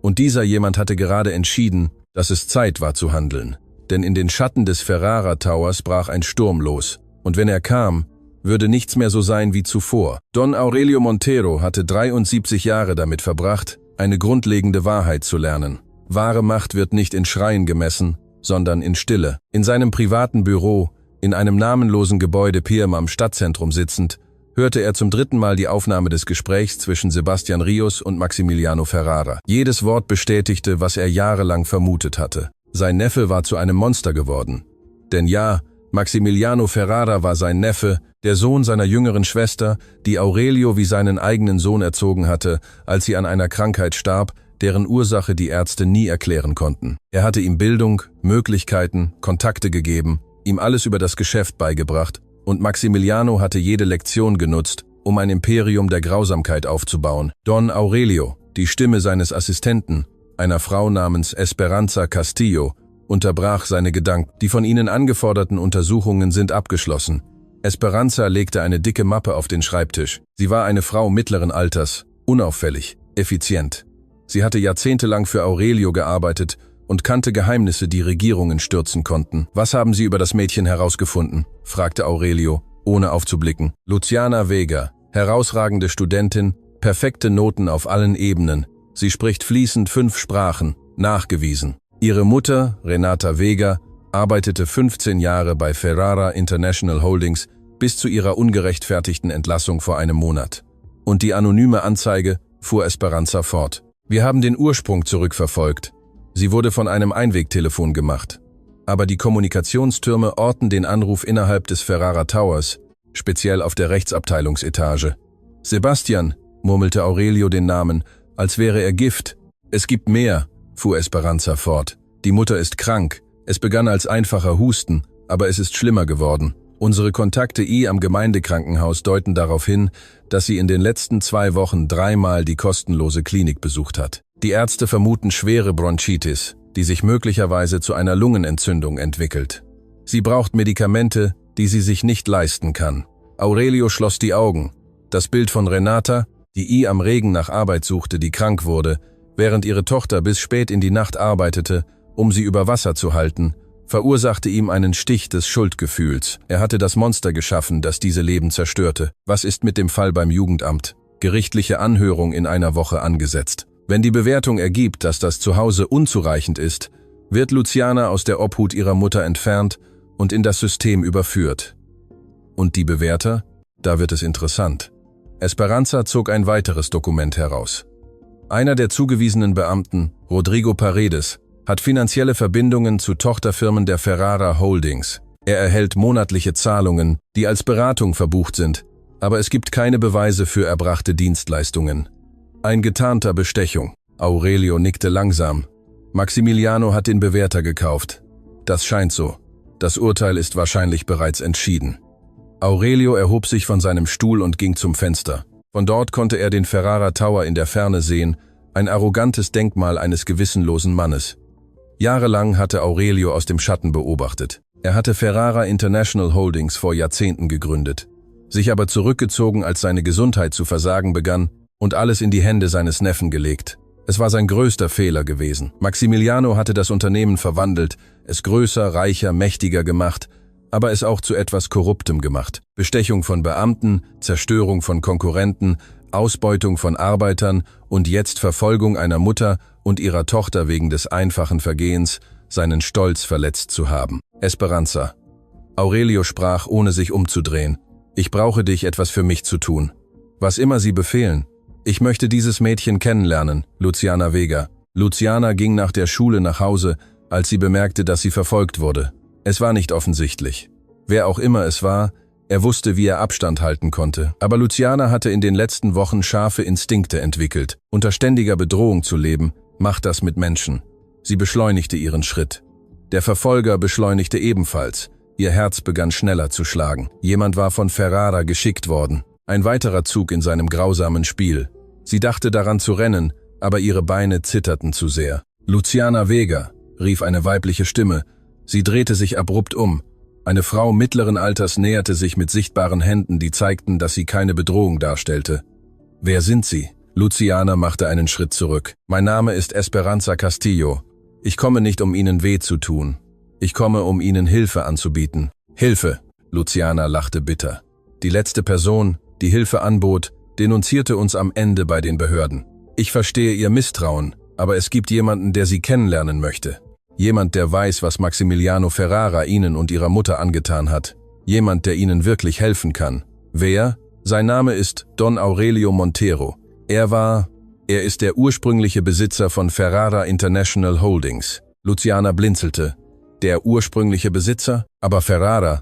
Und dieser jemand hatte gerade entschieden, dass es Zeit war zu handeln. Denn in den Schatten des Ferrara Towers brach ein Sturm los. Und wenn er kam, würde nichts mehr so sein wie zuvor. Don Aurelio Montero hatte 73 Jahre damit verbracht, eine grundlegende Wahrheit zu lernen. Wahre Macht wird nicht in Schreien gemessen, sondern in Stille. In seinem privaten Büro, in einem namenlosen Gebäude Pirm am Stadtzentrum sitzend, hörte er zum 3. Mal die Aufnahme des Gesprächs zwischen Sebastian Rios und Maximiliano Ferrara. Jedes Wort bestätigte, was er jahrelang vermutet hatte. Sein Neffe war zu einem Monster geworden. Denn ja, Maximiliano Ferrara war sein Neffe, der Sohn seiner jüngeren Schwester, die Aurelio wie seinen eigenen Sohn erzogen hatte, als sie an einer Krankheit starb, deren Ursache die Ärzte nie erklären konnten. Er hatte ihm Bildung, Möglichkeiten, Kontakte gegeben, ihm alles über das Geschäft beigebracht, und Maximiliano hatte jede Lektion genutzt, um ein Imperium der Grausamkeit aufzubauen. Don Aurelio, die Stimme seines Assistenten, einer Frau namens Esperanza Castillo, unterbrach seine Gedanken. Die von ihnen angeforderten Untersuchungen sind abgeschlossen. Esperanza legte eine dicke Mappe auf den Schreibtisch. Sie war eine Frau mittleren Alters, unauffällig, effizient. Sie hatte jahrzehntelang für Aurelio gearbeitet und kannte Geheimnisse, die Regierungen stürzen konnten. »Was haben Sie über das Mädchen herausgefunden?« fragte Aurelio, ohne aufzublicken. »Luciana Vega, herausragende Studentin, perfekte Noten auf allen Ebenen. Sie spricht fließend 5 Sprachen, nachgewiesen. Ihre Mutter, Renata Vega, arbeitete 15 Jahre bei Ferrara International Holdings bis zu ihrer ungerechtfertigten Entlassung vor einem Monat. Und die anonyme Anzeige fuhr Esperanza fort. Wir haben den Ursprung zurückverfolgt. Sie wurde von einem Einwegtelefon gemacht. Aber die Kommunikationstürme orten den Anruf innerhalb des Ferrara Towers, speziell auf der Rechtsabteilungsetage. Sebastian, murmelte Aurelio den Namen, als wäre er Gift. Es gibt mehr, fuhr Esperanza fort. Die Mutter ist krank. Es begann als einfacher Husten, aber es ist schlimmer geworden. Unsere Kontakte am Gemeindekrankenhaus deuten darauf hin, dass sie in den letzten 2 Wochen 3-mal die kostenlose Klinik besucht hat. Die Ärzte vermuten schwere Bronchitis, die sich möglicherweise zu einer Lungenentzündung entwickelt. Sie braucht Medikamente, die sie sich nicht leisten kann. Aurelio schloss die Augen. Das Bild von Renata, die am Regen nach Arbeit suchte, die krank wurde, während ihre Tochter bis spät in die Nacht arbeitete, um sie über Wasser zu halten, verursachte ihm einen Stich des Schuldgefühls. Er hatte das Monster geschaffen, das diese Leben zerstörte. Was ist mit dem Fall beim Jugendamt? Gerichtliche Anhörung in einer Woche angesetzt. Wenn die Bewertung ergibt, dass das Zuhause unzureichend ist, wird Luciana aus der Obhut ihrer Mutter entfernt und in das System überführt. Und die Bewerter? Da wird es interessant. Esperanza zog ein weiteres Dokument heraus. Einer der zugewiesenen Beamten, Rodrigo Paredes, hat finanzielle Verbindungen zu Tochterfirmen der Ferrara Holdings. Er erhält monatliche Zahlungen, die als Beratung verbucht sind, aber es gibt keine Beweise für erbrachte Dienstleistungen. Ein getarnter Bestechung. Aurelio nickte langsam. Maximiliano hat den Bewerter gekauft. Das scheint so. Das Urteil ist wahrscheinlich bereits entschieden. Aurelio erhob sich von seinem Stuhl und ging zum Fenster. Von dort konnte er den Ferrara Tower in der Ferne sehen, ein arrogantes Denkmal eines gewissenlosen Mannes. Jahrelang hatte Aurelio aus dem Schatten beobachtet. Er hatte Ferrara International Holdings vor Jahrzehnten gegründet, sich aber zurückgezogen, als seine Gesundheit zu versagen begann, und alles in die Hände seines Neffen gelegt. Es war sein größter Fehler gewesen. Maximiliano hatte das Unternehmen verwandelt, es größer, reicher, mächtiger gemacht, aber es auch zu etwas Korruptem gemacht. Bestechung von Beamten, Zerstörung von Konkurrenten, Ausbeutung von Arbeitern und jetzt Verfolgung einer Mutter und ihrer Tochter wegen des einfachen Vergehens, seinen Stolz verletzt zu haben. Esperanza. Aurelio sprach, ohne sich umzudrehen. Ich brauche dich, etwas für mich zu tun. Was immer Sie befehlen. Ich möchte dieses Mädchen kennenlernen, Luciana Vega. Luciana ging nach der Schule nach Hause, als sie bemerkte, dass sie verfolgt wurde. Es war nicht offensichtlich. Wer auch immer es war, er wusste, wie er Abstand halten konnte. Aber Luciana hatte in den letzten Wochen scharfe Instinkte entwickelt. Unter ständiger Bedrohung zu leben, macht das mit Menschen. Sie beschleunigte ihren Schritt. Der Verfolger beschleunigte ebenfalls. Ihr Herz begann schneller zu schlagen. Jemand war von Ferrara geschickt worden. Ein weiterer Zug in seinem grausamen Spiel. Sie dachte daran zu rennen, aber ihre Beine zitterten zu sehr. Luciana Vega, rief eine weibliche Stimme. Sie drehte sich abrupt um. Eine Frau mittleren Alters näherte sich mit sichtbaren Händen, die zeigten, dass sie keine Bedrohung darstellte. »Wer sind Sie?« Luciana machte einen Schritt zurück. »Mein Name ist Esperanza Castillo. Ich komme nicht, um Ihnen weh zu tun. Ich komme, um Ihnen Hilfe anzubieten.« »Hilfe!« Luciana lachte bitter. Die letzte Person, die Hilfe anbot, denunzierte uns am Ende bei den Behörden. Ich verstehe Ihr Misstrauen, aber es gibt jemanden, der Sie kennenlernen möchte. Jemand, der weiß, was Maximiliano Ferrara Ihnen und Ihrer Mutter angetan hat. Jemand, der Ihnen wirklich helfen kann. Wer? Sein Name ist Don Aurelio Montero. Er ist der ursprüngliche Besitzer von Ferrara International Holdings. Luciana blinzelte. Der ursprüngliche Besitzer? Aber Ferrara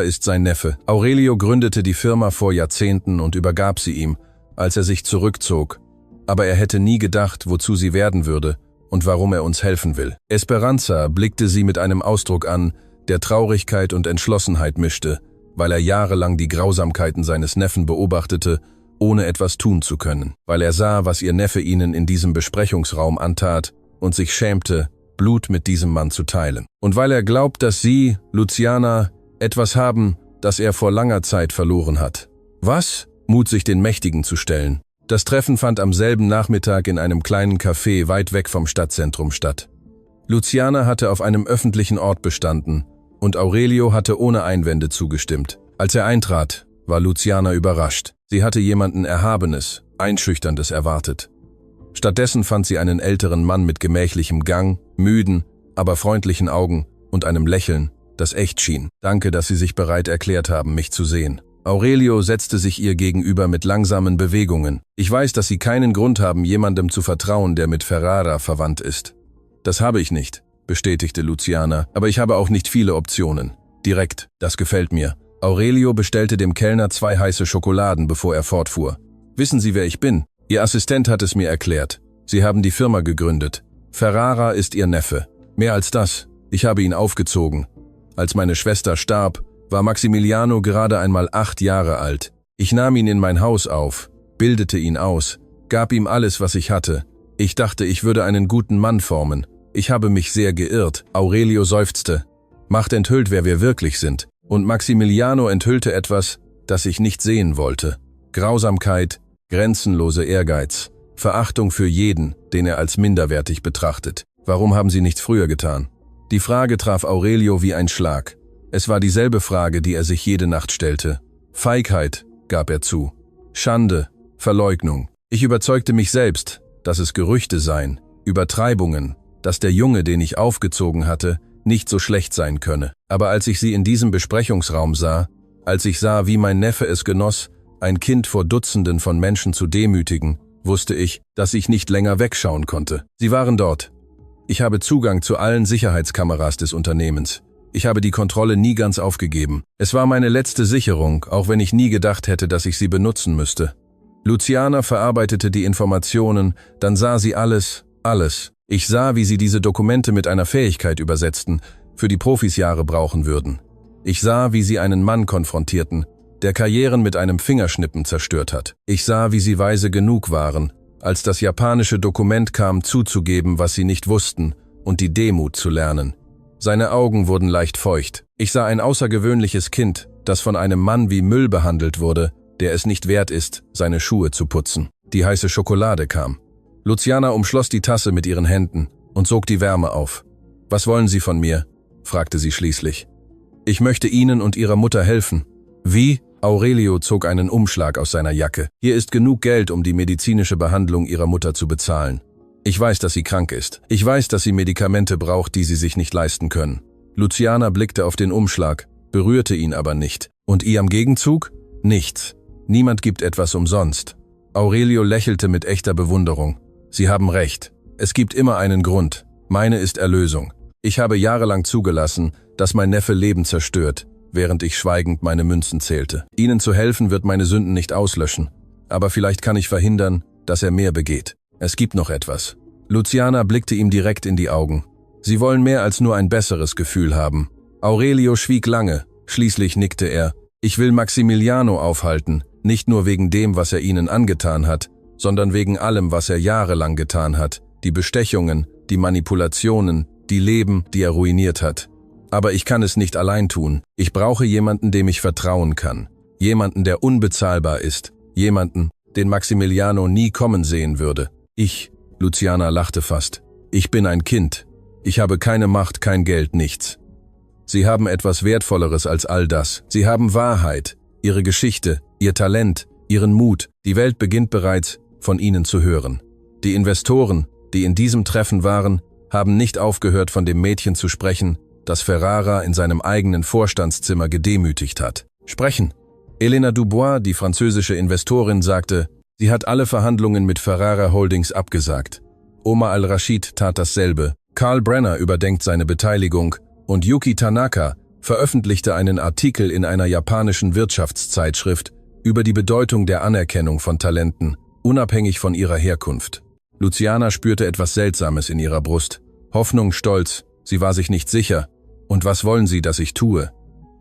ist sein Neffe. Aurelio gründete die Firma vor Jahrzehnten und übergab sie ihm, als er sich zurückzog. Aber er hätte nie gedacht, wozu sie werden würde und warum er uns helfen will. Esperanza blickte sie mit einem Ausdruck an, der Traurigkeit und Entschlossenheit mischte, weil er jahrelang die Grausamkeiten seines Neffen beobachtete, ohne etwas tun zu können. Weil er sah, was ihr Neffe ihnen in diesem Besprechungsraum antat und sich schämte, Blut mit diesem Mann zu teilen. Und weil er glaubt, dass sie, Luciana, etwas haben, das er vor langer Zeit verloren hat. Was? Mut, sich den Mächtigen zu stellen. Das Treffen fand am selben Nachmittag in einem kleinen Café weit weg vom Stadtzentrum statt. Luciana hatte auf einem öffentlichen Ort bestanden und Aurelio hatte ohne Einwände zugestimmt. Als er eintrat, war Luciana überrascht. Sie hatte jemanden Erhabenes, Einschüchterndes erwartet. Stattdessen fand sie einen älteren Mann mit gemächlichem Gang, müden, aber freundlichen Augen und einem Lächeln, das echt schien. Danke, dass Sie sich bereit erklärt haben, mich zu sehen. Aurelio setzte sich ihr gegenüber mit langsamen Bewegungen. Ich weiß, dass Sie keinen Grund haben, jemandem zu vertrauen, der mit Ferrara verwandt ist. Das habe ich nicht, bestätigte Luciana, aber ich habe auch nicht viele Optionen. Direkt, das gefällt mir. Aurelio bestellte dem Kellner 2 heiße Schokoladen, bevor er fortfuhr. Wissen Sie, wer ich bin? Ihr Assistent hat es mir erklärt. Sie haben die Firma gegründet. Ferrara ist Ihr Neffe. Mehr als das, ich habe ihn aufgezogen. Als meine Schwester starb, war Maximiliano gerade einmal 8 Jahre alt. Ich nahm ihn in mein Haus auf, bildete ihn aus, gab ihm alles, was ich hatte. Ich dachte, ich würde einen guten Mann formen. Ich habe mich sehr geirrt. Aurelio seufzte. Macht enthüllt, wer wir wirklich sind. Und Maximiliano enthüllte etwas, das ich nicht sehen wollte. Grausamkeit, grenzenlose Ehrgeiz, Verachtung für jeden, den er als minderwertig betrachtet. Warum haben Sie nichts früher getan? Die Frage traf Aurelio wie ein Schlag. Es war dieselbe Frage, die er sich jede Nacht stellte. Feigheit, gab er zu. Schande, Verleugnung. Ich überzeugte mich selbst, dass es Gerüchte seien, Übertreibungen, dass der Junge, den ich aufgezogen hatte, nicht so schlecht sein könne. Aber als ich sie in diesem Besprechungsraum sah, als ich sah, wie mein Neffe es genoss, ein Kind vor Dutzenden von Menschen zu demütigen, wusste ich, dass ich nicht länger wegschauen konnte. Sie waren dort. Ich habe Zugang zu allen Sicherheitskameras des Unternehmens. Ich habe die Kontrolle nie ganz aufgegeben. Es war meine letzte Sicherung, auch wenn ich nie gedacht hätte, dass ich sie benutzen müsste. Luciana verarbeitete die Informationen, dann sah sie alles. Ich sah, wie sie diese Dokumente mit einer Fähigkeit übersetzten, für die Profis Jahre brauchen würden. Ich sah, wie sie einen Mann konfrontierten, der Karrieren mit einem Fingerschnippen zerstört hat. Ich sah, wie sie weise genug waren, als das japanische Dokument kam, zuzugeben, was sie nicht wussten, und die Demut zu lernen. Seine Augen wurden leicht feucht. Ich sah ein außergewöhnliches Kind, das von einem Mann wie Müll behandelt wurde, der es nicht wert ist, seine Schuhe zu putzen. Die heiße Schokolade kam. Luciana umschloss die Tasse mit ihren Händen und sog die Wärme auf. »Was wollen Sie von mir?« fragte sie schließlich. »Ich möchte Ihnen und Ihrer Mutter helfen.« »Wie?« Aurelio zog einen Umschlag aus seiner Jacke. »Hier ist genug Geld, um die medizinische Behandlung Ihrer Mutter zu bezahlen. Ich weiß, dass sie krank ist. Ich weiß, dass sie Medikamente braucht, die sie sich nicht leisten können.« Luciana blickte auf den Umschlag, berührte ihn aber nicht. »Und ihr am Gegenzug?« »Nichts. Niemand gibt etwas umsonst.« Aurelio lächelte mit echter Bewunderung. »Sie haben recht. Es gibt immer einen Grund. Meine ist Erlösung. Ich habe jahrelang zugelassen, dass mein Neffe Leben zerstört, während ich schweigend meine Münzen zählte. Ihnen zu helfen wird meine Sünden nicht auslöschen. Aber vielleicht kann ich verhindern, dass er mehr begeht. Es gibt noch etwas.« Luciana blickte ihm direkt in die Augen. Sie wollen mehr als nur ein besseres Gefühl haben. Aurelio schwieg lange, schließlich nickte er. »Ich will Maximiliano aufhalten, nicht nur wegen dem, was er ihnen angetan hat, sondern wegen allem, was er jahrelang getan hat. Die Bestechungen, die Manipulationen, die Leben, die er ruiniert hat. Aber ich kann es nicht allein tun. Ich brauche jemanden, dem ich vertrauen kann. Jemanden, der unbezahlbar ist. Jemanden, den Maximiliano nie kommen sehen würde. Luciana lachte fast. Ich bin ein Kind. Ich habe keine Macht, kein Geld, nichts. Sie haben etwas Wertvolleres als all das. Sie haben Wahrheit, ihre Geschichte, ihr Talent, ihren Mut. Die Welt beginnt bereits, von ihnen zu hören. Die Investoren, die in diesem Treffen waren, haben nicht aufgehört, von dem Mädchen zu sprechen, das Ferrara in seinem eigenen Vorstandszimmer gedemütigt hat. Sprechen. Elena Dubois, die französische Investorin, sagte, sie hat alle Verhandlungen mit Ferrara Holdings abgesagt. Omar al-Rashid tat dasselbe. Karl Brenner überdenkt seine Beteiligung und Yuki Tanaka veröffentlichte einen Artikel in einer japanischen Wirtschaftszeitschrift über die Bedeutung der Anerkennung von Talenten, unabhängig von ihrer Herkunft. Luciana spürte etwas Seltsames in ihrer Brust. Hoffnung, Stolz, sie war sich nicht sicher. Und was wollen Sie, dass ich tue?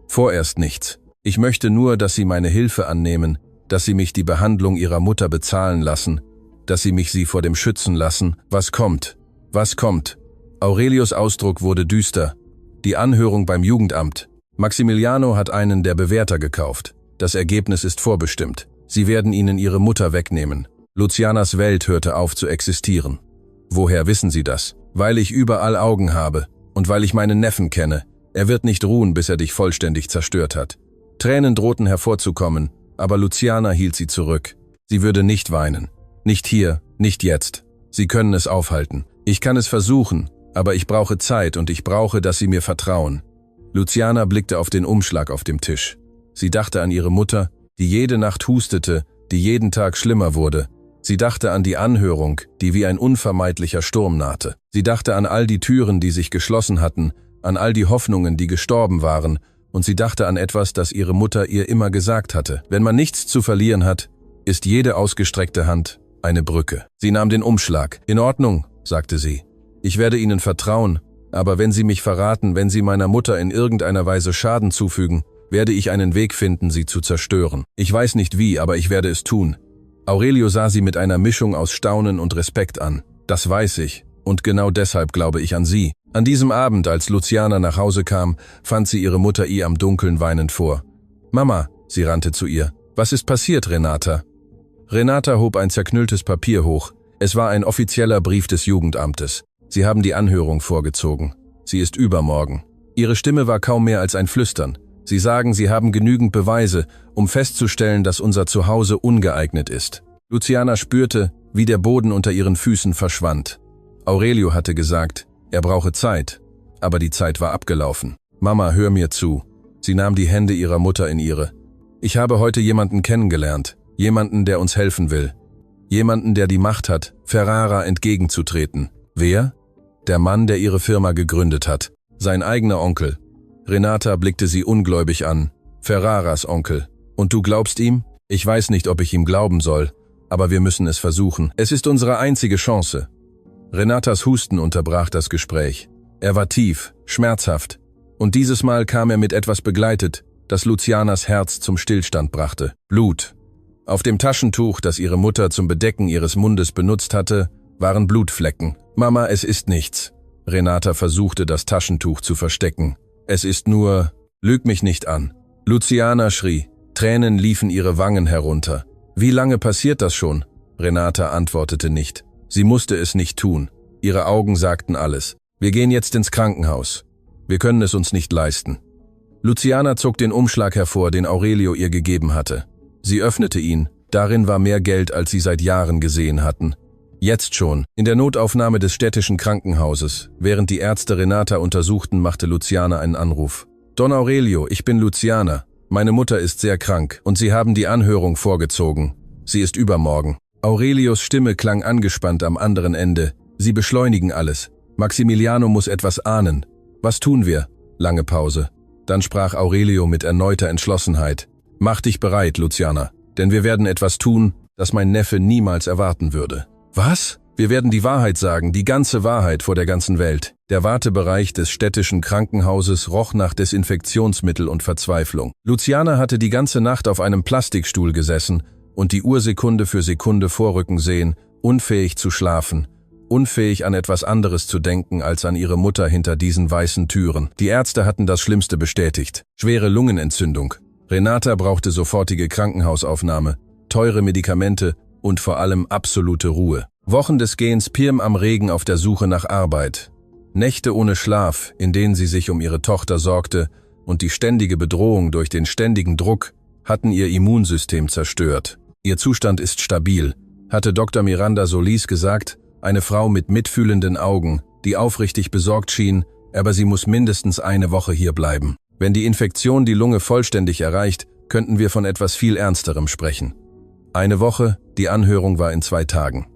Vorerst nichts. Ich möchte nur, dass Sie meine Hilfe annehmen, dass Sie mich die Behandlung Ihrer Mutter bezahlen lassen, dass Sie mich sie vor dem schützen lassen. Was kommt? Was kommt? Aurelios Ausdruck wurde düster. Die Anhörung beim Jugendamt. Maximiliano hat einen der Bewerter gekauft. Das Ergebnis ist vorbestimmt. Sie werden Ihnen Ihre Mutter wegnehmen. Lucianas Welt hörte auf zu existieren. Woher wissen Sie das? Weil ich überall Augen habe und weil ich meinen Neffen kenne. Er wird nicht ruhen, bis er dich vollständig zerstört hat. Tränen drohten hervorzukommen, aber Luciana hielt sie zurück. Sie würde nicht weinen. Nicht hier, nicht jetzt. Sie können es aufhalten. Ich kann es versuchen, aber ich brauche Zeit und ich brauche, dass Sie mir vertrauen. Luciana blickte auf den Umschlag auf dem Tisch. Sie dachte an ihre Mutter, die jede Nacht hustete, die jeden Tag schlimmer wurde. Sie dachte an die Anhörung, die wie ein unvermeidlicher Sturm nahte. Sie dachte an all die Türen, die sich geschlossen hatten, an all die Hoffnungen, die gestorben waren, und sie dachte an etwas, das ihre Mutter ihr immer gesagt hatte. Wenn man nichts zu verlieren hat, ist jede ausgestreckte Hand eine Brücke. Sie nahm den Umschlag. In Ordnung, sagte sie. Ich werde Ihnen vertrauen, aber wenn Sie mich verraten, wenn Sie meiner Mutter in irgendeiner Weise Schaden zufügen, werde ich einen Weg finden, sie zu zerstören. Ich weiß nicht wie, aber ich werde es tun. Aurelio sah sie mit einer Mischung aus Staunen und Respekt an. Das weiß ich, und genau deshalb glaube ich an Sie. An diesem Abend, als Luciana nach Hause kam, fand sie ihre Mutter ihr am Dunkeln weinend vor. »Mama«, sie rannte zu ihr. »Was ist passiert, Renata?« Renata hob ein zerknülltes Papier hoch. Es war ein offizieller Brief des Jugendamtes. Sie haben die Anhörung vorgezogen. Sie ist übermorgen. Ihre Stimme war kaum mehr als ein Flüstern. Sie sagen, Sie haben genügend Beweise, um festzustellen, dass unser Zuhause ungeeignet ist. Luciana spürte, wie der Boden unter ihren Füßen verschwand. Aurelio hatte gesagt, er brauche Zeit, aber die Zeit war abgelaufen. »Mama, hör mir zu.« Sie nahm die Hände ihrer Mutter in ihre. »Ich habe heute jemanden kennengelernt, jemanden, der uns helfen will. Jemanden, der die Macht hat, Ferrara entgegenzutreten. Wer? Der Mann, der ihre Firma gegründet hat. Sein eigener Onkel.« Renata blickte sie ungläubig an. »Ferraras Onkel. Und du glaubst ihm? Ich weiß nicht, ob ich ihm glauben soll, aber wir müssen es versuchen. Es ist unsere einzige Chance.« Renatas Husten unterbrach das Gespräch. Er war tief, schmerzhaft. Und dieses Mal kam er mit etwas begleitet, das Lucianas Herz zum Stillstand brachte. Blut. Auf dem Taschentuch, das ihre Mutter zum Bedecken ihres Mundes benutzt hatte, waren Blutflecken. »Mama, es ist nichts.« Renata versuchte, das Taschentuch zu verstecken. »Es ist nur... Lüg mich nicht an.« Luciana schrie. Tränen liefen ihre Wangen herunter. »Wie lange passiert das schon?« Renata antwortete nicht. Sie musste es nicht tun. Ihre Augen sagten alles. »Wir gehen jetzt ins Krankenhaus. Wir können es uns nicht leisten.« Luciana zog den Umschlag hervor, den Aurelio ihr gegeben hatte. Sie öffnete ihn. Darin war mehr Geld, als sie seit Jahren gesehen hatten. Jetzt schon, in der Notaufnahme des städtischen Krankenhauses. Während die Ärzte Renata untersuchten, machte Luciana einen Anruf. »Don Aurelio, ich bin Luciana. Meine Mutter ist sehr krank und Sie haben die Anhörung vorgezogen. Sie ist übermorgen.« Aurelios Stimme klang angespannt am anderen Ende. »Sie beschleunigen alles. Maximiliano muss etwas ahnen. Was tun wir?« Lange Pause. Dann sprach Aurelio mit erneuter Entschlossenheit. »Mach dich bereit, Luciana, denn wir werden etwas tun, das mein Neffe niemals erwarten würde.« »Was? Wir werden die Wahrheit sagen, die ganze Wahrheit vor der ganzen Welt.« Der Wartebereich des städtischen Krankenhauses roch nach Desinfektionsmittel und Verzweiflung. Luciana hatte die ganze Nacht auf einem Plastikstuhl gesessen und die Uhr Sekunde für Sekunde vorrücken sehen, unfähig zu schlafen, unfähig an etwas anderes zu denken als an ihre Mutter hinter diesen weißen Türen. Die Ärzte hatten das Schlimmste bestätigt. Schwere Lungenentzündung. Renata brauchte sofortige Krankenhausaufnahme, teure Medikamente und vor allem absolute Ruhe. Wochen des Gehens Pirm am Regen auf der Suche nach Arbeit. Nächte ohne Schlaf, in denen sie sich um ihre Tochter sorgte, und die ständige Bedrohung durch den ständigen Druck hatten ihr Immunsystem zerstört. Ihr Zustand ist stabil, hatte Dr. Miranda Solis gesagt, eine Frau mit mitfühlenden Augen, die aufrichtig besorgt schien, aber sie muss mindestens eine Woche hier bleiben. Wenn die Infektion die Lunge vollständig erreicht, könnten wir von etwas viel Ernsterem sprechen. Eine Woche, die Anhörung war in 2 Tagen.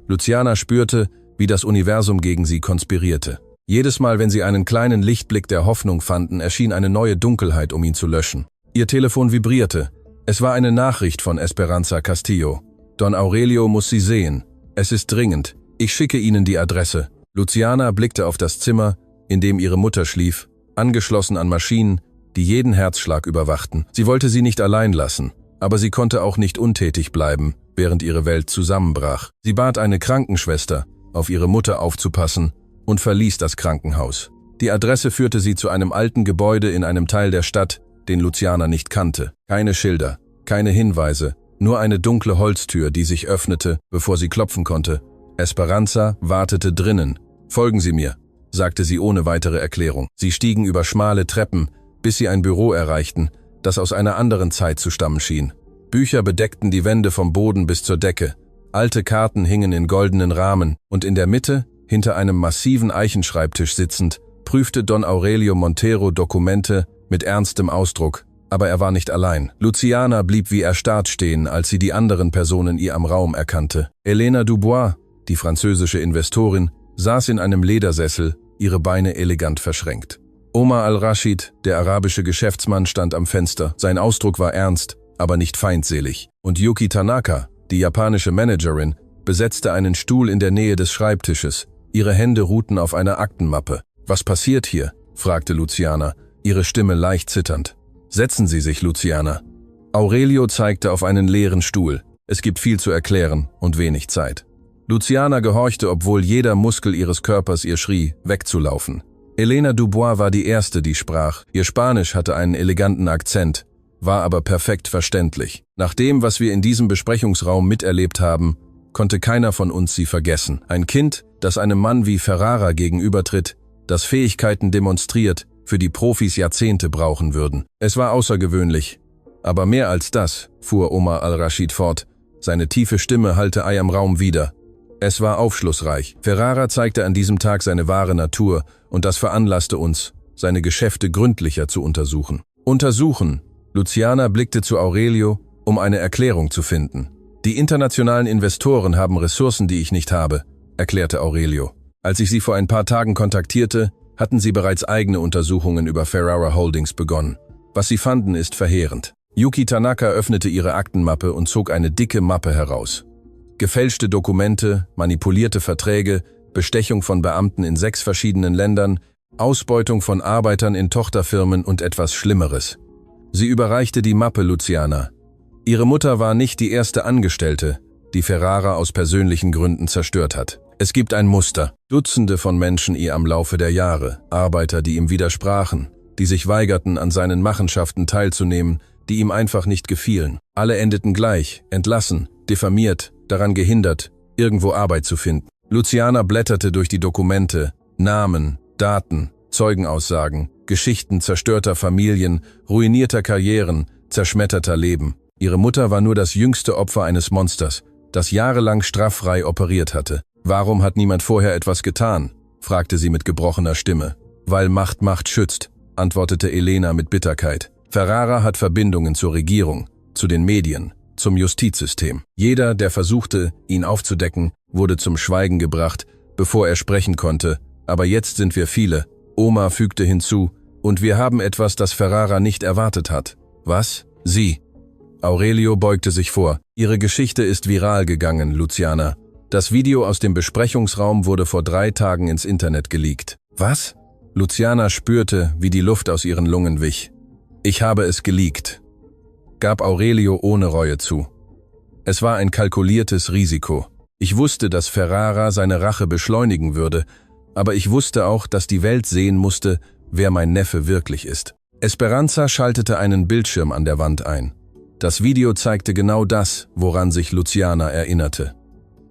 Luciana spürte, wie das Universum gegen sie konspirierte. Jedes Mal, wenn sie einen kleinen Lichtblick der Hoffnung fanden, erschien eine neue Dunkelheit, um ihn zu löschen. Ihr Telefon vibrierte. Es war eine Nachricht von Esperanza Castillo. Don Aurelio muss sie sehen. Es ist dringend. Ich schicke Ihnen die Adresse. Luciana blickte auf das Zimmer, in dem ihre Mutter schlief, angeschlossen an Maschinen, die jeden Herzschlag überwachten. Sie wollte sie nicht allein lassen, aber sie konnte auch nicht untätig bleiben, während ihre Welt zusammenbrach. Sie bat eine Krankenschwester, auf ihre Mutter aufzupassen, und verließ das Krankenhaus. Die Adresse führte sie zu einem alten Gebäude in einem Teil der Stadt, den Luciana nicht kannte. Keine Schilder, keine Hinweise, nur eine dunkle Holztür, die sich öffnete, bevor sie klopfen konnte. Esperanza wartete drinnen. »Folgen Sie mir«, sagte sie ohne weitere Erklärung. Sie stiegen über schmale Treppen, bis sie ein Büro erreichten, das aus einer anderen Zeit zu stammen schien. Bücher bedeckten die Wände vom Boden bis zur Decke. Alte Karten hingen in goldenen Rahmen, und in der Mitte, hinter einem massiven Eichenschreibtisch sitzend, prüfte Don Aurelio Montero Dokumente mit ernstem Ausdruck, aber er war nicht allein. Luciana blieb wie erstarrt stehen, als sie die anderen Personen ihr am Raum erkannte. Elena Dubois, die französische Investorin, saß in einem Ledersessel, ihre Beine elegant verschränkt. Omar al-Rashid, der arabische Geschäftsmann, stand am Fenster. Sein Ausdruck war ernst, aber nicht feindselig. Und Yuki Tanaka, die japanische Managerin, besetzte einen Stuhl in der Nähe des Schreibtisches. Ihre Hände ruhten auf einer Aktenmappe. »Was passiert hier?« fragte Luciana, ihre Stimme leicht zitternd. »Setzen Sie sich, Luciana.« Aurelio zeigte auf einen leeren Stuhl. Es gibt viel zu erklären und wenig Zeit. Luciana gehorchte, obwohl jeder Muskel ihres Körpers ihr schrie, wegzulaufen. Elena Dubois war die Erste, die sprach. Ihr Spanisch hatte einen eleganten Akzent, war aber perfekt verständlich. Nach dem, was wir in diesem Besprechungsraum miterlebt haben, konnte keiner von uns sie vergessen. Ein Kind, das einem Mann wie Ferrara gegenübertritt, das Fähigkeiten demonstriert, für die Profis Jahrzehnte brauchen würden. Es war außergewöhnlich. Aber mehr als das, fuhr Omar al-Rashid fort, seine tiefe Stimme hallte Ei am Raum wider. Es war aufschlussreich. Ferrara zeigte an diesem Tag seine wahre Natur, und das veranlasste uns, seine Geschäfte gründlicher zu untersuchen. Untersuchen! Luciana blickte zu Aurelio, um eine Erklärung zu finden. Die internationalen Investoren haben Ressourcen, die ich nicht habe, erklärte Aurelio. Als ich sie vor ein paar Tagen kontaktierte, hatten sie bereits eigene Untersuchungen über Ferrara Holdings begonnen. Was sie fanden, ist verheerend. Yuki Tanaka öffnete ihre Aktenmappe und zog eine dicke Mappe heraus. Gefälschte Dokumente, manipulierte Verträge, Bestechung von Beamten in 6 verschiedenen Ländern, Ausbeutung von Arbeitern in Tochterfirmen und etwas Schlimmeres. Sie überreichte die Mappe Luciana. Ihre Mutter war nicht die erste Angestellte, die Ferrara aus persönlichen Gründen zerstört hat. Es gibt ein Muster. Dutzende von Menschen ihr am Laufe der Jahre, Arbeiter, die ihm widersprachen, die sich weigerten, an seinen Machenschaften teilzunehmen, die ihm einfach nicht gefielen. Alle endeten gleich, entlassen, diffamiert, daran gehindert, irgendwo Arbeit zu finden. Luciana blätterte durch die Dokumente, Namen, Daten, Zeugenaussagen, Geschichten zerstörter Familien, ruinierter Karrieren, zerschmetterter Leben. Ihre Mutter war nur das jüngste Opfer eines Monsters, das jahrelang straffrei operiert hatte. »Warum hat niemand vorher etwas getan?« fragte sie mit gebrochener Stimme. »Weil Macht Macht schützt«, antwortete Elena mit Bitterkeit. »Ferrara hat Verbindungen zur Regierung, zu den Medien, zum Justizsystem. Jeder, der versuchte, ihn aufzudecken, wurde zum Schweigen gebracht, bevor er sprechen konnte. Aber jetzt sind wir viele.« Oma fügte hinzu, »und wir haben etwas, das Ferrara nicht erwartet hat.« »Was?« »Sie.« Aurelio beugte sich vor. »Ihre Geschichte ist viral gegangen, Luciana. Das Video aus dem Besprechungsraum wurde vor 3 Tagen ins Internet geleakt.« »Was?« Luciana spürte, wie die Luft aus ihren Lungen wich. »Ich habe es geleakt«, gab Aurelio ohne Reue zu. Es war ein kalkuliertes Risiko. Ich wusste, dass Ferrara seine Rache beschleunigen würde, aber ich wusste auch, dass die Welt sehen musste, wer mein Neffe wirklich ist. Esperanza schaltete einen Bildschirm an der Wand ein. Das Video zeigte genau das, woran sich Luciana erinnerte.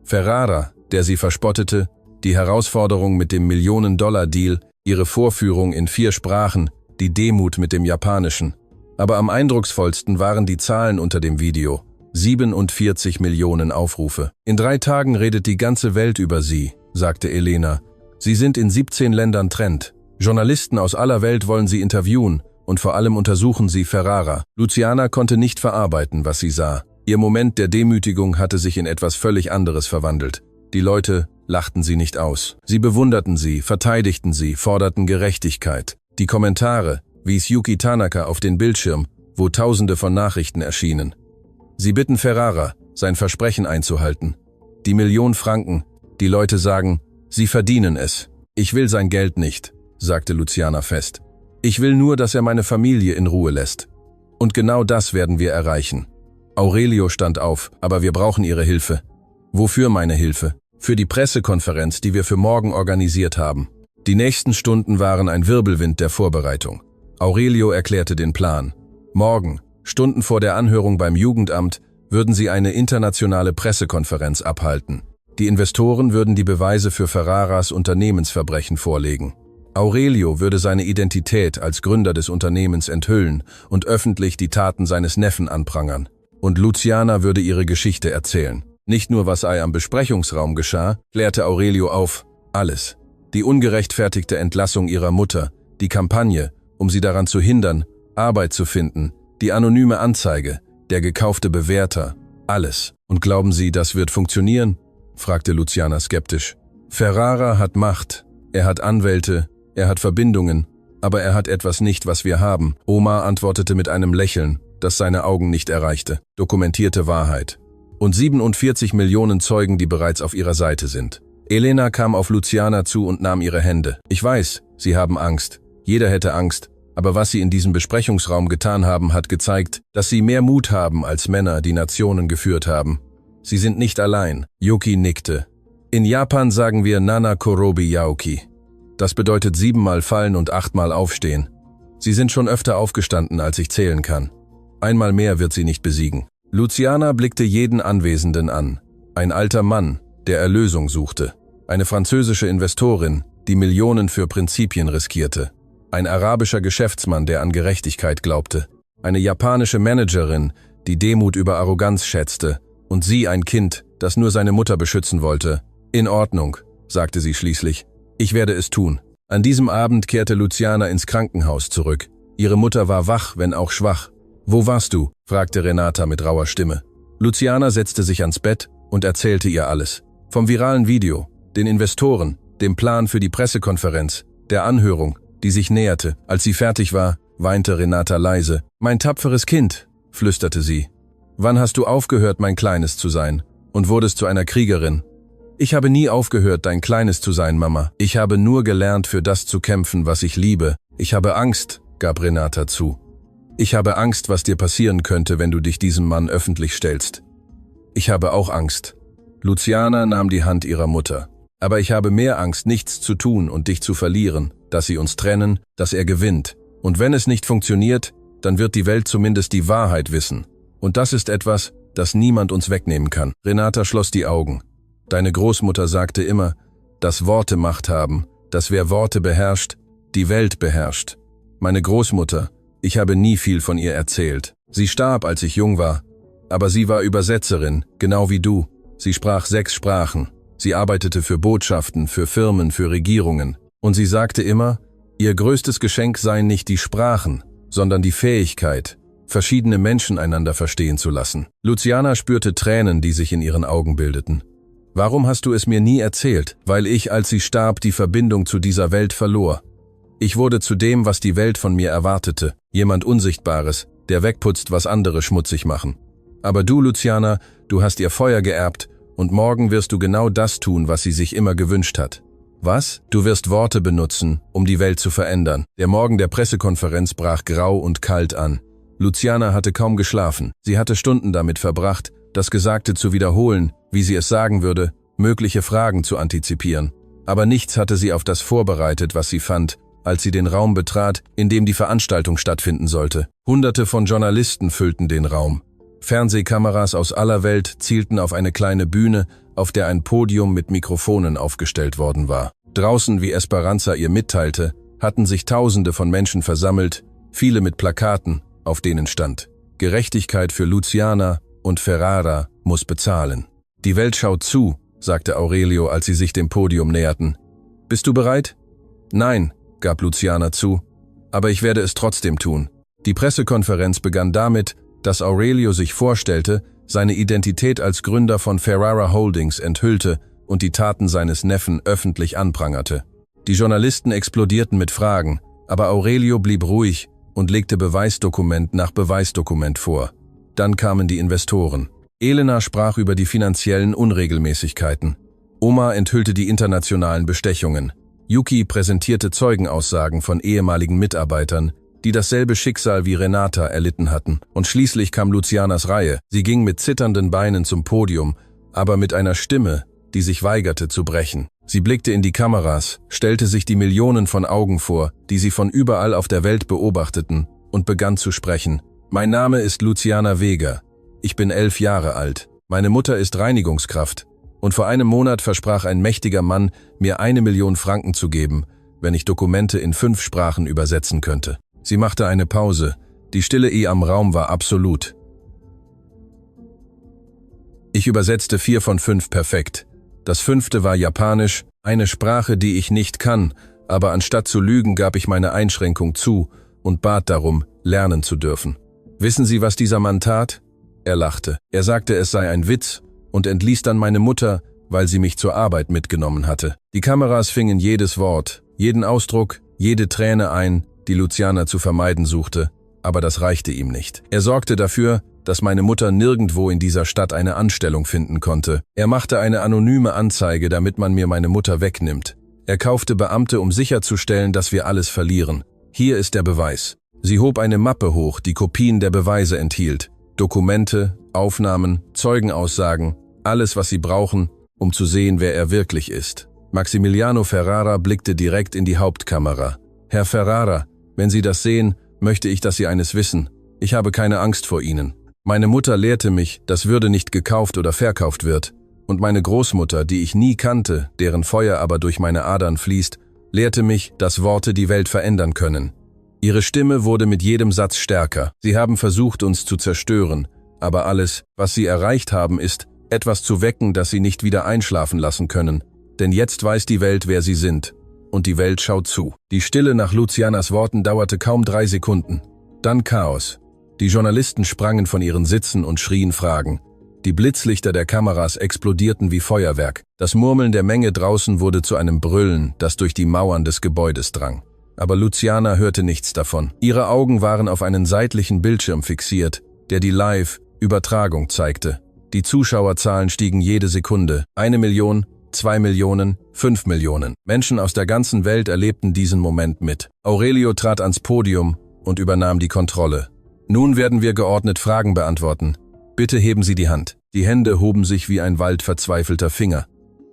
Ferrara, der sie verspottete, die Herausforderung mit dem Millionen-Dollar-Deal, ihre Vorführung in 4 Sprachen, die Demut mit dem Japanischen. Aber am eindrucksvollsten waren die Zahlen unter dem Video. 47 Millionen Aufrufe. »In 3 Tagen redet die ganze Welt über sie«, sagte Elena. »Sie sind in 17 Ländern Trend. Journalisten aus aller Welt wollen sie interviewen und vor allem untersuchen sie Ferrara.« Luciana konnte nicht verarbeiten, was sie sah. Ihr Moment der Demütigung hatte sich in etwas völlig anderes verwandelt. Die Leute lachten sie nicht aus. Sie bewunderten sie, verteidigten sie, forderten Gerechtigkeit. Die Kommentare wies Yuki Tanaka auf den Bildschirm, wo Tausende von Nachrichten erschienen. Sie bitten Ferrara, sein Versprechen einzuhalten. Die Million Franken, die Leute sagen, sie verdienen es. Ich will sein Geld nicht, sagte Luciana fest. Ich will nur, dass er meine Familie in Ruhe lässt. Und genau das werden wir erreichen. Aurelio stand auf, aber wir brauchen Ihre Hilfe. Wofür meine Hilfe? Für die Pressekonferenz, die wir für morgen organisiert haben. Die nächsten Stunden waren ein Wirbelwind der Vorbereitung. Aurelio erklärte den Plan. Morgen, Stunden vor der Anhörung beim Jugendamt, würden sie eine internationale Pressekonferenz abhalten. Die Investoren würden die Beweise für Ferraras Unternehmensverbrechen vorlegen. Aurelio würde seine Identität als Gründer des Unternehmens enthüllen und öffentlich die Taten seines Neffen anprangern. Und Luciana würde ihre Geschichte erzählen. Nicht nur, was am Besprechungsraum geschah, klärte Aurelio auf, alles. Die ungerechtfertigte Entlassung ihrer Mutter, die Kampagne, um sie daran zu hindern, Arbeit zu finden, die anonyme Anzeige, der gekaufte Bewerter, alles. Und glauben Sie, das wird funktionieren? Fragte Luciana skeptisch. Ferrara hat Macht, er hat Anwälte, er hat Verbindungen, aber er hat etwas nicht, was wir haben. Omar antwortete mit einem Lächeln, das seine Augen nicht erreichte. Dokumentierte Wahrheit. Und 47 Millionen Zeugen, die bereits auf ihrer Seite sind. Elena kam auf Luciana zu und nahm ihre Hände. Ich weiß, Sie haben Angst. Jeder hätte Angst. Aber was Sie in diesem Besprechungsraum getan haben, hat gezeigt, dass Sie mehr Mut haben als Männer, die Nationen geführt haben. Sie sind nicht allein. Yuki nickte. In Japan sagen wir Nana Korobi Yaoki. Das bedeutet 7-mal fallen und 8-mal aufstehen. Sie sind schon öfter aufgestanden, als ich zählen kann. Einmal mehr wird sie nicht besiegen. Luciana blickte jeden Anwesenden an. Ein alter Mann, der Erlösung suchte. Eine französische Investorin, die Millionen für Prinzipien riskierte. Ein arabischer Geschäftsmann, der an Gerechtigkeit glaubte. Eine japanische Managerin, die Demut über Arroganz schätzte. Und sie ein Kind, das nur seine Mutter beschützen wollte. In Ordnung, sagte sie schließlich. Ich werde es tun. An diesem Abend kehrte Luciana ins Krankenhaus zurück. Ihre Mutter war wach, wenn auch schwach. »Wo warst du?« fragte Renata mit rauer Stimme. Luciana setzte sich ans Bett und erzählte ihr alles. Vom viralen Video, den Investoren, dem Plan für die Pressekonferenz, der Anhörung, die sich näherte. Als sie fertig war, weinte Renata leise. »Mein tapferes Kind«, flüsterte sie. »Wann hast du aufgehört, mein Kleines zu sein und wurdest zu einer Kriegerin?« »Ich habe nie aufgehört, dein Kleines zu sein, Mama. Ich habe nur gelernt, für das zu kämpfen, was ich liebe. Ich habe Angst«, gab Renata zu. »Ich habe Angst, was dir passieren könnte, wenn du dich diesem Mann öffentlich stellst.« »Ich habe auch Angst.« Luciana nahm die Hand ihrer Mutter. »Aber ich habe mehr Angst, nichts zu tun und dich zu verlieren, dass sie uns trennen, dass er gewinnt. Und wenn es nicht funktioniert, dann wird die Welt zumindest die Wahrheit wissen. Und das ist etwas, das niemand uns wegnehmen kann.« Renata schloss die Augen. »Deine Großmutter sagte immer, dass Worte Macht haben, dass wer Worte beherrscht, die Welt beherrscht. Meine Großmutter, ich habe nie viel von ihr erzählt. Sie starb, als ich jung war. Aber sie war Übersetzerin, genau wie du. Sie sprach 6 Sprachen. Sie arbeitete für Botschaften, für Firmen, für Regierungen. Und sie sagte immer, ihr größtes Geschenk seien nicht die Sprachen, sondern die Fähigkeit, verschiedene Menschen einander verstehen zu lassen.« Luciana spürte Tränen, die sich in ihren Augen bildeten. »Warum hast du es mir nie erzählt?« »Weil ich, als sie starb, die Verbindung zu dieser Welt verlor. Ich wurde zu dem, was die Welt von mir erwartete. Jemand Unsichtbares, der wegputzt, was andere schmutzig machen. Aber du, Luciana, du hast ihr Feuer geerbt und morgen wirst du genau das tun, was sie sich immer gewünscht hat. Was? Du wirst Worte benutzen, um die Welt zu verändern. Der Morgen der Pressekonferenz brach grau und kalt an. Luciana hatte kaum geschlafen. Sie hatte Stunden damit verbracht, das Gesagte zu wiederholen, wie sie es sagen würde, mögliche Fragen zu antizipieren. Aber nichts hatte sie auf das vorbereitet, was sie fand, als sie den Raum betrat, in dem die Veranstaltung stattfinden sollte. Hunderte von Journalisten füllten den Raum. Fernsehkameras aus aller Welt zielten auf eine kleine Bühne, auf der ein Podium mit Mikrofonen aufgestellt worden war. Draußen, wie Esperanza ihr mitteilte, hatten sich Tausende von Menschen versammelt, viele mit Plakaten, auf denen stand: Gerechtigkeit für Luciana und Ferrara muss bezahlen. Die Welt schaut zu, sagte Aurelio, als sie sich dem Podium näherten. Bist du bereit? Nein, gab Luciana zu, aber ich werde es trotzdem tun. Die Pressekonferenz begann damit, dass Aurelio sich vorstellte, seine Identität als Gründer von Ferrara Holdings enthüllte und die Taten seines Neffen öffentlich anprangerte. Die Journalisten explodierten mit Fragen, aber Aurelio blieb ruhig und legte Beweisdokument nach Beweisdokument vor. Dann kamen die Investoren. Elena sprach über die finanziellen Unregelmäßigkeiten. Oma enthüllte die internationalen Bestechungen. Yuki präsentierte Zeugenaussagen von ehemaligen Mitarbeitern, die dasselbe Schicksal wie Renata erlitten hatten. Und schließlich kam Lucianas Reihe. Sie ging mit zitternden Beinen zum Podium, aber mit einer Stimme, die sich weigerte zu brechen. Sie blickte in die Kameras, stellte sich die Millionen von Augen vor, die sie von überall auf der Welt beobachteten, und begann zu sprechen. Mein Name ist Luciana Vega. Ich bin 11 Jahre alt. Meine Mutter ist Reinigungskraft. Und vor einem Monat versprach ein mächtiger Mann, mir 1 Million Franken zu geben, wenn ich Dokumente in 5 Sprachen übersetzen könnte. Sie machte eine Pause. Die Stille am Raum war absolut. Ich übersetzte 4 von 5 perfekt. Das 5. war Japanisch, eine Sprache, die ich nicht kann, aber anstatt zu lügen gab ich meine Einschränkung zu und bat darum, lernen zu dürfen. Wissen Sie, was dieser Mann tat? Er lachte. Er sagte, es sei ein Witz und entließ dann meine Mutter, weil sie mich zur Arbeit mitgenommen hatte. Die Kameras fingen jedes Wort, jeden Ausdruck, jede Träne ein, die Luciana zu vermeiden suchte, aber das reichte ihm nicht. Er sorgte dafür, dass meine Mutter nirgendwo in dieser Stadt eine Anstellung finden konnte. Er machte eine anonyme Anzeige, damit man mir meine Mutter wegnimmt. Er kaufte Beamte, um sicherzustellen, dass wir alles verlieren. Hier ist der Beweis. Sie hob eine Mappe hoch, die Kopien der Beweise enthielt. Dokumente, Aufnahmen, Zeugenaussagen, alles, was sie brauchen, um zu sehen, wer er wirklich ist. Maximiliano Ferrara blickte direkt in die Hauptkamera. Herr Ferrara, wenn Sie das sehen, möchte ich, dass Sie eines wissen. Ich habe keine Angst vor Ihnen. Meine Mutter lehrte mich, dass Würde nicht gekauft oder verkauft wird. Und meine Großmutter, die ich nie kannte, deren Feuer aber durch meine Adern fließt, lehrte mich, dass Worte die Welt verändern können. Ihre Stimme wurde mit jedem Satz stärker. Sie haben versucht, uns zu zerstören. Aber alles, was sie erreicht haben, ist, etwas zu wecken, das sie nicht wieder einschlafen lassen können. Denn jetzt weiß die Welt, wer sie sind. Und die Welt schaut zu. Die Stille nach Lucianas Worten dauerte kaum 3 Sekunden. Dann Chaos. Die Journalisten sprangen von ihren Sitzen und schrien Fragen. Die Blitzlichter der Kameras explodierten wie Feuerwerk. Das Murmeln der Menge draußen wurde zu einem Brüllen, das durch die Mauern des Gebäudes drang. Aber Luciana hörte nichts davon. Ihre Augen waren auf einen seitlichen Bildschirm fixiert, der die Live-Übertragung zeigte. Die Zuschauerzahlen stiegen jede Sekunde. 1 Million, 2 Millionen, 5 Millionen. Menschen aus der ganzen Welt erlebten diesen Moment mit. Aurelio trat ans Podium und übernahm die Kontrolle. Nun werden wir geordnet Fragen beantworten. Bitte heben Sie die Hand. Die Hände hoben sich wie ein Wald verzweifelter Finger.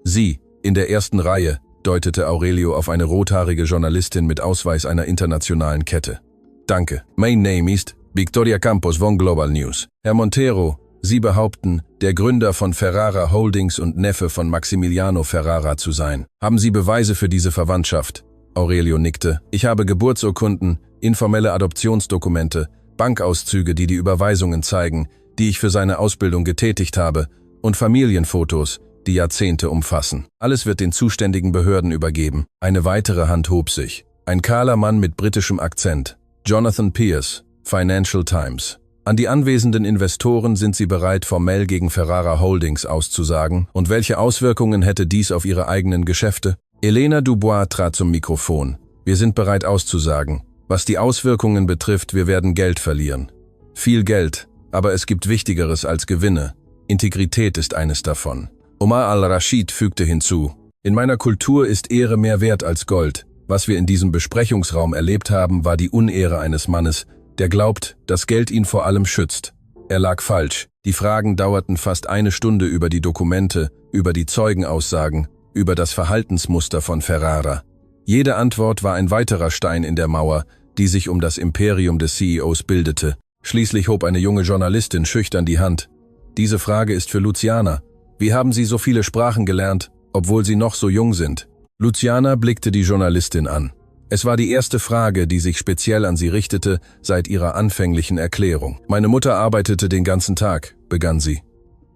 Sie, in der ersten Reihe, deutete Aurelio auf eine rothaarige Journalistin mit Ausweis einer internationalen Kette. Danke. My name is Victoria Campos von Global News. Herr Montero, Sie behaupten, der Gründer von Ferrara Holdings und Neffe von Maximiliano Ferrara zu sein. Haben Sie Beweise für diese Verwandtschaft? Aurelio nickte. Ich habe Geburtsurkunden, informelle Adoptionsdokumente, Bankauszüge, die die Überweisungen zeigen, die ich für seine Ausbildung getätigt habe, und Familienfotos, die Jahrzehnte umfassen. Alles wird den zuständigen Behörden übergeben. Eine weitere Hand hob sich. Ein kahler Mann mit britischem Akzent. Jonathan Pierce, Financial Times. An die anwesenden Investoren: sind sie bereit, formell gegen Ferrara Holdings auszusagen? Und welche Auswirkungen hätte dies auf ihre eigenen Geschäfte? Elena Dubois trat zum Mikrofon. Wir sind bereit auszusagen. Was die Auswirkungen betrifft, wir werden Geld verlieren. Viel Geld, aber es gibt Wichtigeres als Gewinne. Integrität ist eines davon. Omar al-Rashid fügte hinzu: In meiner Kultur ist Ehre mehr wert als Gold. Was wir in diesem Besprechungsraum erlebt haben, war die Unehre eines Mannes, der glaubt, dass Geld ihn vor allem schützt. Er lag falsch. Die Fragen dauerten fast 1 Stunde über die Dokumente, über die Zeugenaussagen, über das Verhaltensmuster von Ferrara. Jede Antwort war ein weiterer Stein in der Mauer, die sich um das Imperium des CEOs bildete. Schließlich hob eine junge Journalistin schüchtern die Hand. Diese Frage ist für Luciana. Wie haben Sie so viele Sprachen gelernt, obwohl Sie noch so jung sind? Luciana blickte die Journalistin an. Es war die erste Frage, die sich speziell an sie richtete, seit ihrer anfänglichen Erklärung. Meine Mutter arbeitete den ganzen Tag, begann sie.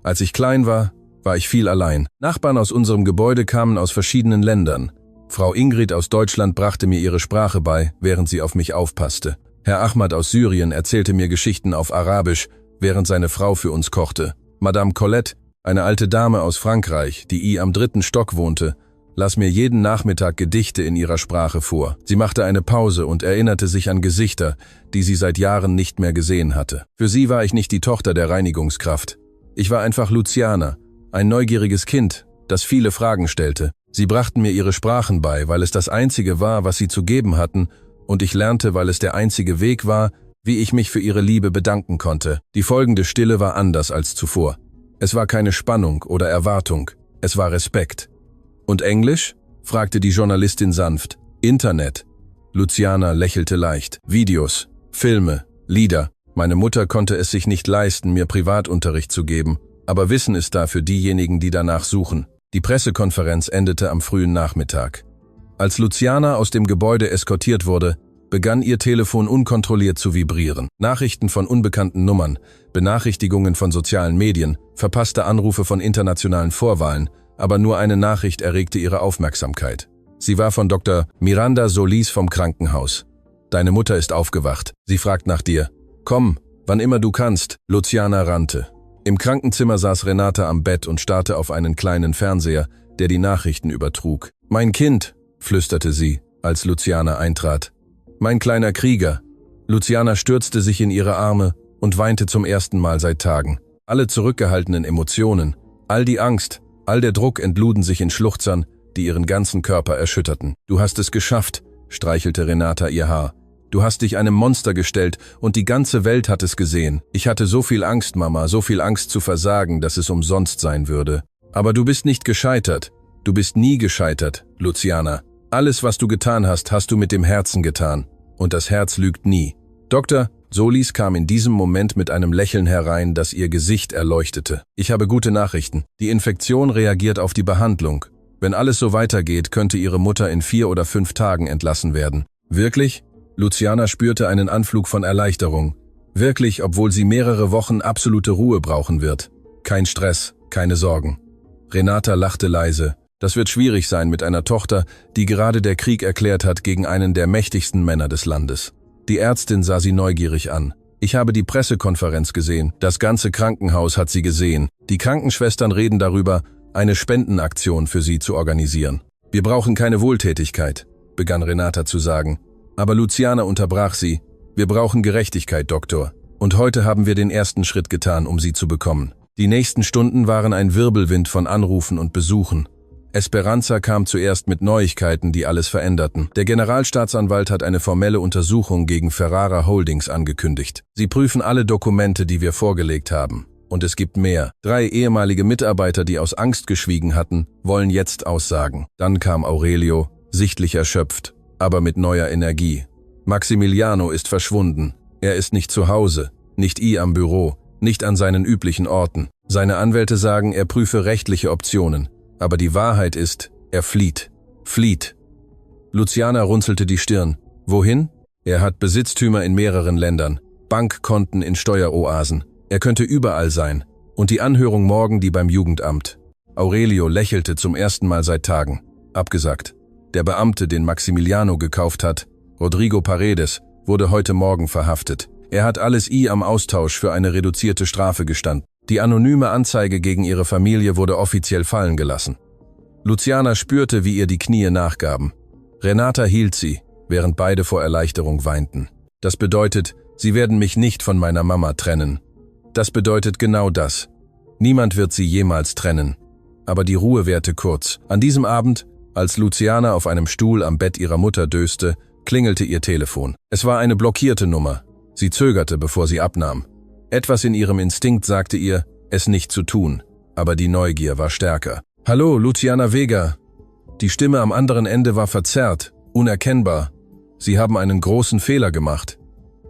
Als ich klein war, war ich viel allein. Nachbarn aus unserem Gebäude kamen aus verschiedenen Ländern. Frau Ingrid aus Deutschland brachte mir ihre Sprache bei, während sie auf mich aufpasste. Herr Ahmad aus Syrien erzählte mir Geschichten auf Arabisch, während seine Frau für uns kochte. Madame Colette, Eine alte Dame aus Frankreich, die am 3. Stock wohnte, las mir jeden Nachmittag Gedichte in ihrer Sprache vor. Sie machte eine Pause und erinnerte sich an Gesichter, die sie seit Jahren nicht mehr gesehen hatte. Für sie war ich nicht die Tochter der Reinigungskraft. Ich war einfach Luciana, ein neugieriges Kind, das viele Fragen stellte. Sie brachten mir ihre Sprachen bei, weil es das Einzige war, was sie zu geben hatten, und ich lernte, weil es der einzige Weg war, wie ich mich für ihre Liebe bedanken konnte. Die folgende Stille war anders als zuvor. Es war keine Spannung oder Erwartung, es war Respekt. »Und Englisch?« fragte die Journalistin sanft. »Internet.« Luciana lächelte leicht. »Videos, Filme, Lieder. Meine Mutter konnte es sich nicht leisten, mir Privatunterricht zu geben, aber Wissen ist da für diejenigen, die danach suchen.« Die Pressekonferenz endete am frühen Nachmittag. Als Luciana aus dem Gebäude eskortiert wurde, begann ihr Telefon unkontrolliert zu vibrieren. Nachrichten von unbekannten Nummern, Benachrichtigungen von sozialen Medien, verpasste Anrufe von internationalen Vorwahlen, aber nur eine Nachricht erregte ihre Aufmerksamkeit. Sie war von Dr. Miranda Solis vom Krankenhaus. »Deine Mutter ist aufgewacht. Sie fragt nach dir. Komm, wann immer du kannst.« Luciana rannte. Im Krankenzimmer saß Renata am Bett und starrte auf einen kleinen Fernseher, der die Nachrichten übertrug. »Mein Kind«, flüsterte sie, als Luciana eintrat. »Mein kleiner Krieger.« Luciana stürzte sich in ihre Arme und weinte zum ersten Mal seit Tagen. Alle zurückgehaltenen Emotionen, all die Angst, all der Druck entluden sich in Schluchzern, die ihren ganzen Körper erschütterten. »Du hast es geschafft«, streichelte Renata ihr Haar. »Du hast dich einem Monster gestellt und die ganze Welt hat es gesehen. Ich hatte so viel Angst, Mama, so viel Angst zu versagen, dass es umsonst sein würde. Aber du bist nicht gescheitert. Du bist nie gescheitert, Luciana. Alles, was du getan hast, hast du mit dem Herzen getan. Und das Herz lügt nie.« Dr. Solis kam in diesem Moment mit einem Lächeln herein, das ihr Gesicht erleuchtete. »Ich habe gute Nachrichten. Die Infektion reagiert auf die Behandlung. Wenn alles so weitergeht, könnte ihre Mutter in 4 oder 5 Tagen entlassen werden.« »Wirklich?« Luciana spürte einen Anflug von Erleichterung. »Wirklich, obwohl sie mehrere Wochen absolute Ruhe brauchen wird. Kein Stress, keine Sorgen.« Renata lachte leise. Das wird schwierig sein mit einer Tochter, die gerade der Krieg erklärt hat gegen einen der mächtigsten Männer des Landes. Die Ärztin sah sie neugierig an. »Ich habe die Pressekonferenz gesehen. Das ganze Krankenhaus hat sie gesehen. Die Krankenschwestern reden darüber, eine Spendenaktion für sie zu organisieren. Wir brauchen keine Wohltätigkeit«, begann Renata zu sagen. Aber Luciana unterbrach sie. »Wir brauchen Gerechtigkeit, Doktor. Und heute haben wir den ersten Schritt getan, um sie zu bekommen.« Die nächsten Stunden waren ein Wirbelwind von Anrufen und Besuchen. Esperanza kam zuerst mit Neuigkeiten, die alles veränderten. Der Generalstaatsanwalt hat eine formelle Untersuchung gegen Ferrara Holdings angekündigt. Sie prüfen alle Dokumente, die wir vorgelegt haben. Und es gibt mehr. 3 ehemalige Mitarbeiter, die aus Angst geschwiegen hatten, wollen jetzt aussagen. Dann kam Aurelio, sichtlich erschöpft, aber mit neuer Energie. Maximiliano ist verschwunden. Er ist nicht zu Hause, nicht am Büro, nicht an seinen üblichen Orten. Seine Anwälte sagen, er prüfe rechtliche Optionen. Aber die Wahrheit ist, er flieht. Flieht. Luciana runzelte die Stirn. Wohin? Er hat Besitztümer in mehreren Ländern, Bankkonten in Steueroasen. Er könnte überall sein. Und die Anhörung morgen die beim Jugendamt. Aurelio lächelte zum ersten Mal seit Tagen. Abgesagt. Der Beamte, den Maximiliano gekauft hat, Rodrigo Paredes, wurde heute Morgen verhaftet. Er hat alles am Austausch für eine reduzierte Strafe gestanden. Die anonyme Anzeige gegen ihre Familie wurde offiziell fallen gelassen. Luciana spürte, wie ihr die Knie nachgaben. Renata hielt sie, während beide vor Erleichterung weinten. Das bedeutet, sie werden mich nicht von meiner Mama trennen. Das bedeutet genau das. Niemand wird sie jemals trennen. Aber die Ruhe währte kurz. An diesem Abend, als Luciana auf einem Stuhl am Bett ihrer Mutter döste, klingelte ihr Telefon. Es war eine blockierte Nummer. Sie zögerte, bevor sie abnahm. Etwas in ihrem Instinkt sagte ihr, es nicht zu tun, aber die Neugier war stärker. »Hallo, Luciana Vega.« Die Stimme am anderen Ende war verzerrt, unerkennbar. »Sie haben einen großen Fehler gemacht.«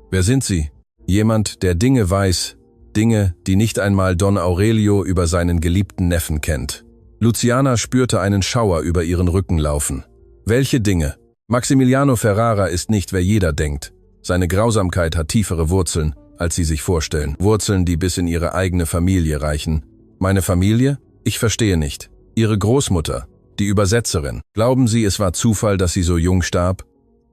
»Wer sind Sie?« »Jemand, der Dinge weiß, Dinge, die nicht einmal Don Aurelio über seinen geliebten Neffen kennt.« Luciana spürte einen Schauer über ihren Rücken laufen. »Welche Dinge?« »Maximiliano Ferrara ist nicht, wer jeder denkt. Seine Grausamkeit hat tiefere Wurzeln, als Sie sich vorstellen. Wurzeln, die bis in Ihre eigene Familie reichen. Meine Familie? Ich verstehe nicht. Ihre Großmutter, die Übersetzerin. Glauben Sie, es war Zufall, dass sie so jung starb?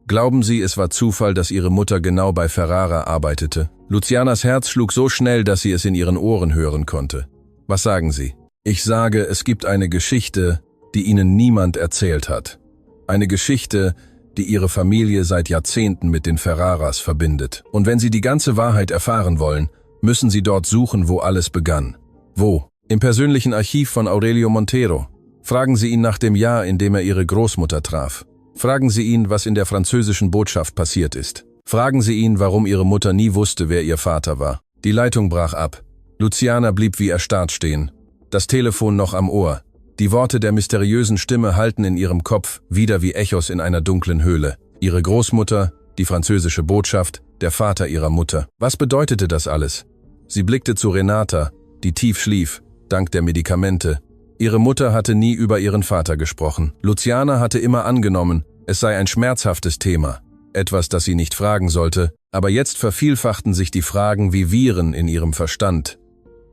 Glauben Sie, es war Zufall, dass Ihre Mutter genau bei Ferrara arbeitete? Lucianas Herz schlug so schnell, dass sie es in ihren Ohren hören konnte. Was sagen Sie? Ich sage, es gibt eine Geschichte, die Ihnen niemand erzählt hat. Eine Geschichte, die Ihre Familie seit Jahrzehnten mit den Ferraras verbindet. Und wenn Sie die ganze Wahrheit erfahren wollen, müssen Sie dort suchen, wo alles begann. Wo? Im persönlichen Archiv von Aurelio Montero. Fragen Sie ihn nach dem Jahr, in dem er Ihre Großmutter traf. Fragen Sie ihn, was in der französischen Botschaft passiert ist. Fragen Sie ihn, warum Ihre Mutter nie wusste, wer ihr Vater war. Die Leitung brach ab. Luciana blieb wie erstarrt stehen. Das Telefon noch am Ohr. Die Worte der mysteriösen Stimme hallten in ihrem Kopf, wieder wie Echos in einer dunklen Höhle. Ihre Großmutter, die französische Botschaft, der Vater ihrer Mutter. Was bedeutete das alles? Sie blickte zu Renata, die tief schlief, dank der Medikamente. Ihre Mutter hatte nie über ihren Vater gesprochen. Luciana hatte immer angenommen, es sei ein schmerzhaftes Thema. Etwas, das sie nicht fragen sollte, aber jetzt vervielfachten sich die Fragen wie Viren in ihrem Verstand.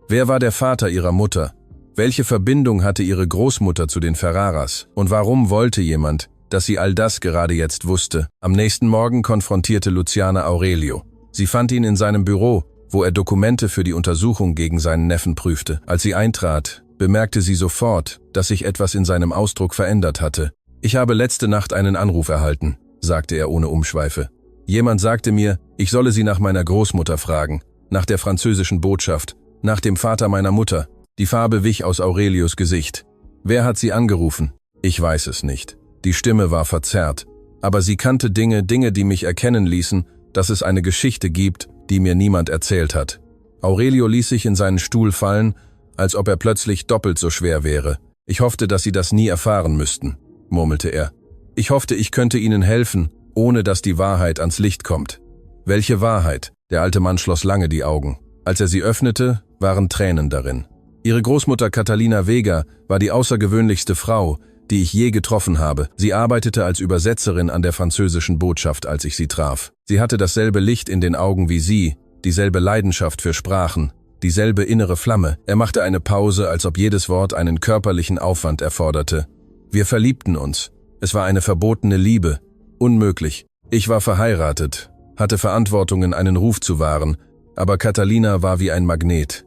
Wer war der Vater ihrer Mutter? Welche Verbindung hatte ihre Großmutter zu den Ferraras? Und warum wollte jemand, dass sie all das gerade jetzt wusste? Am nächsten Morgen konfrontierte Luciana Aurelio. Sie fand ihn in seinem Büro, wo er Dokumente für die Untersuchung gegen seinen Neffen prüfte. Als sie eintrat, bemerkte sie sofort, dass sich etwas in seinem Ausdruck verändert hatte. »Ich habe letzte Nacht einen Anruf erhalten«, sagte er ohne Umschweife. »Jemand sagte mir, ich solle Sie nach meiner Großmutter fragen, nach der französischen Botschaft, nach dem Vater meiner Mutter.« Die Farbe wich aus Aurelios Gesicht. Wer hat sie angerufen? Ich weiß es nicht. Die Stimme war verzerrt. Aber sie kannte Dinge, die mich erkennen ließen, dass es eine Geschichte gibt, die mir niemand erzählt hat. Aurelio ließ sich in seinen Stuhl fallen, als ob er plötzlich doppelt so schwer wäre. Ich hoffte, dass Sie das nie erfahren müssten, murmelte er. Ich hoffte, ich könnte Ihnen helfen, ohne dass die Wahrheit ans Licht kommt. Welche Wahrheit? Der alte Mann schloss lange die Augen. Als er sie öffnete, waren Tränen darin. Ihre Großmutter Catalina Vega war die außergewöhnlichste Frau, die ich je getroffen habe. Sie arbeitete als Übersetzerin an der französischen Botschaft, als ich sie traf. Sie hatte dasselbe Licht in den Augen wie Sie, dieselbe Leidenschaft für Sprachen, dieselbe innere Flamme. Er machte eine Pause, als ob jedes Wort einen körperlichen Aufwand erforderte. Wir verliebten uns. Es war eine verbotene Liebe. Unmöglich. Ich war verheiratet, hatte Verantwortungen, einen Ruf zu wahren, aber Catalina war wie ein Magnet.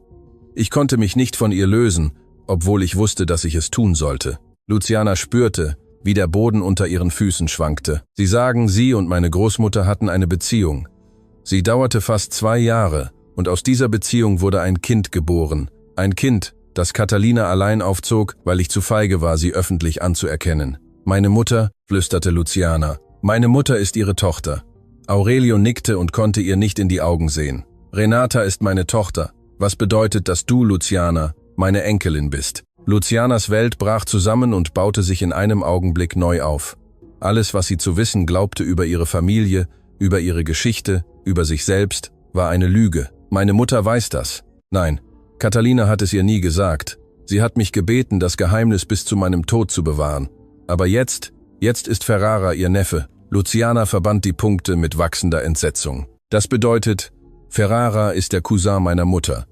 Ich konnte mich nicht von ihr lösen, obwohl ich wusste, dass ich es tun sollte. Luciana spürte, wie der Boden unter ihren Füßen schwankte. Sie sagen, sie und meine Großmutter hatten eine Beziehung. Sie dauerte fast 2 Jahre, und aus dieser Beziehung wurde ein Kind geboren. Ein Kind, das Catalina allein aufzog, weil ich zu feige war, sie öffentlich anzuerkennen. Meine Mutter, flüsterte Luciana. Meine Mutter ist ihre Tochter. Aurelio nickte und konnte ihr nicht in die Augen sehen. Renata ist meine Tochter. Was bedeutet, dass du, Luciana, meine Enkelin bist? Lucianas Welt brach zusammen und baute sich in einem Augenblick neu auf. Alles, was sie zu wissen glaubte über ihre Familie, über ihre Geschichte, über sich selbst, war eine Lüge. Meine Mutter weiß das. Nein, Catalina hat es ihr nie gesagt. Sie hat mich gebeten, das Geheimnis bis zu meinem Tod zu bewahren. Aber jetzt ist Ferrara ihr Neffe. Luciana verband die Punkte mit wachsender Entsetzung. Das bedeutet, Ferrara ist der Cousin meiner Mutter.